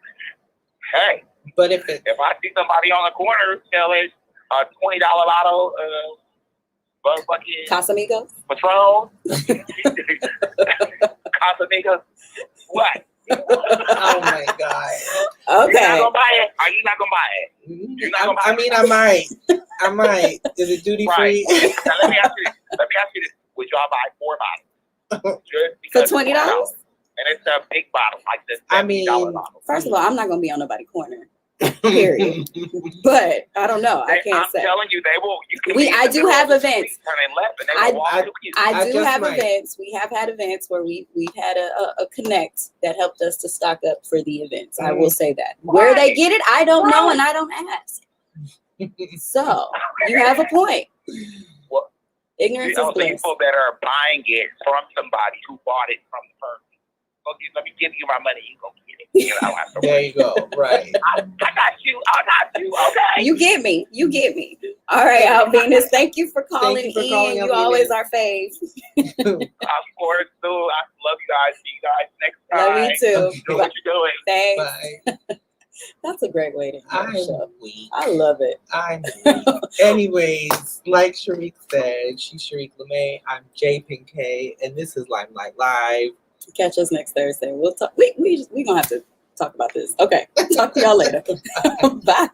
hey, But if I see somebody on the corner selling a $20 bottle of fucking Casamigos? Patron, Casamigos, what? oh my God. You're not Okay. gonna buy it? Are you not gonna buy it? You're not gonna buy I mean, I might. I might. Is it duty free? Right. Now let me ask you this. Would y'all buy 4 bottles? Just For because it's $20? And it's a big bottle, like this $70 I mean, bottle. First of all, I'm not going to be on nobody's corner. Period. But I don't know. I can't I'm say. telling you, they will. You can I do have events. Turning left and they will walk to you. I do just have might. events. We have had events where we've had a connect that helped us to stock up for the events. I will say that. Where they get it, I don't know, and I don't ask. So you have a point. Well, Ignorance is the bliss. people that are buying it from somebody who bought it from the person. Okay, let me give you my money. You go get it. You know, after There you go. Right. I got you. Okay. You get me. You get me. All right, Alvinus. Thank you for calling you for in. calling, You Alvinus. always are fave. Of course, too. I love you guys. See you guys next time. Love you too. Do what you're doing. Thanks. Bye. That's a great way to end the I'm show. weak. I love it. I'm weak. Anyways, like Sharik said, she's Sharik LeMay. I'm Jay Pinkay, and this is Limelight Live. Catch us next Thursday. We'll talk. We gonna have to talk about this. Okay. Talk to y'all later. Bye.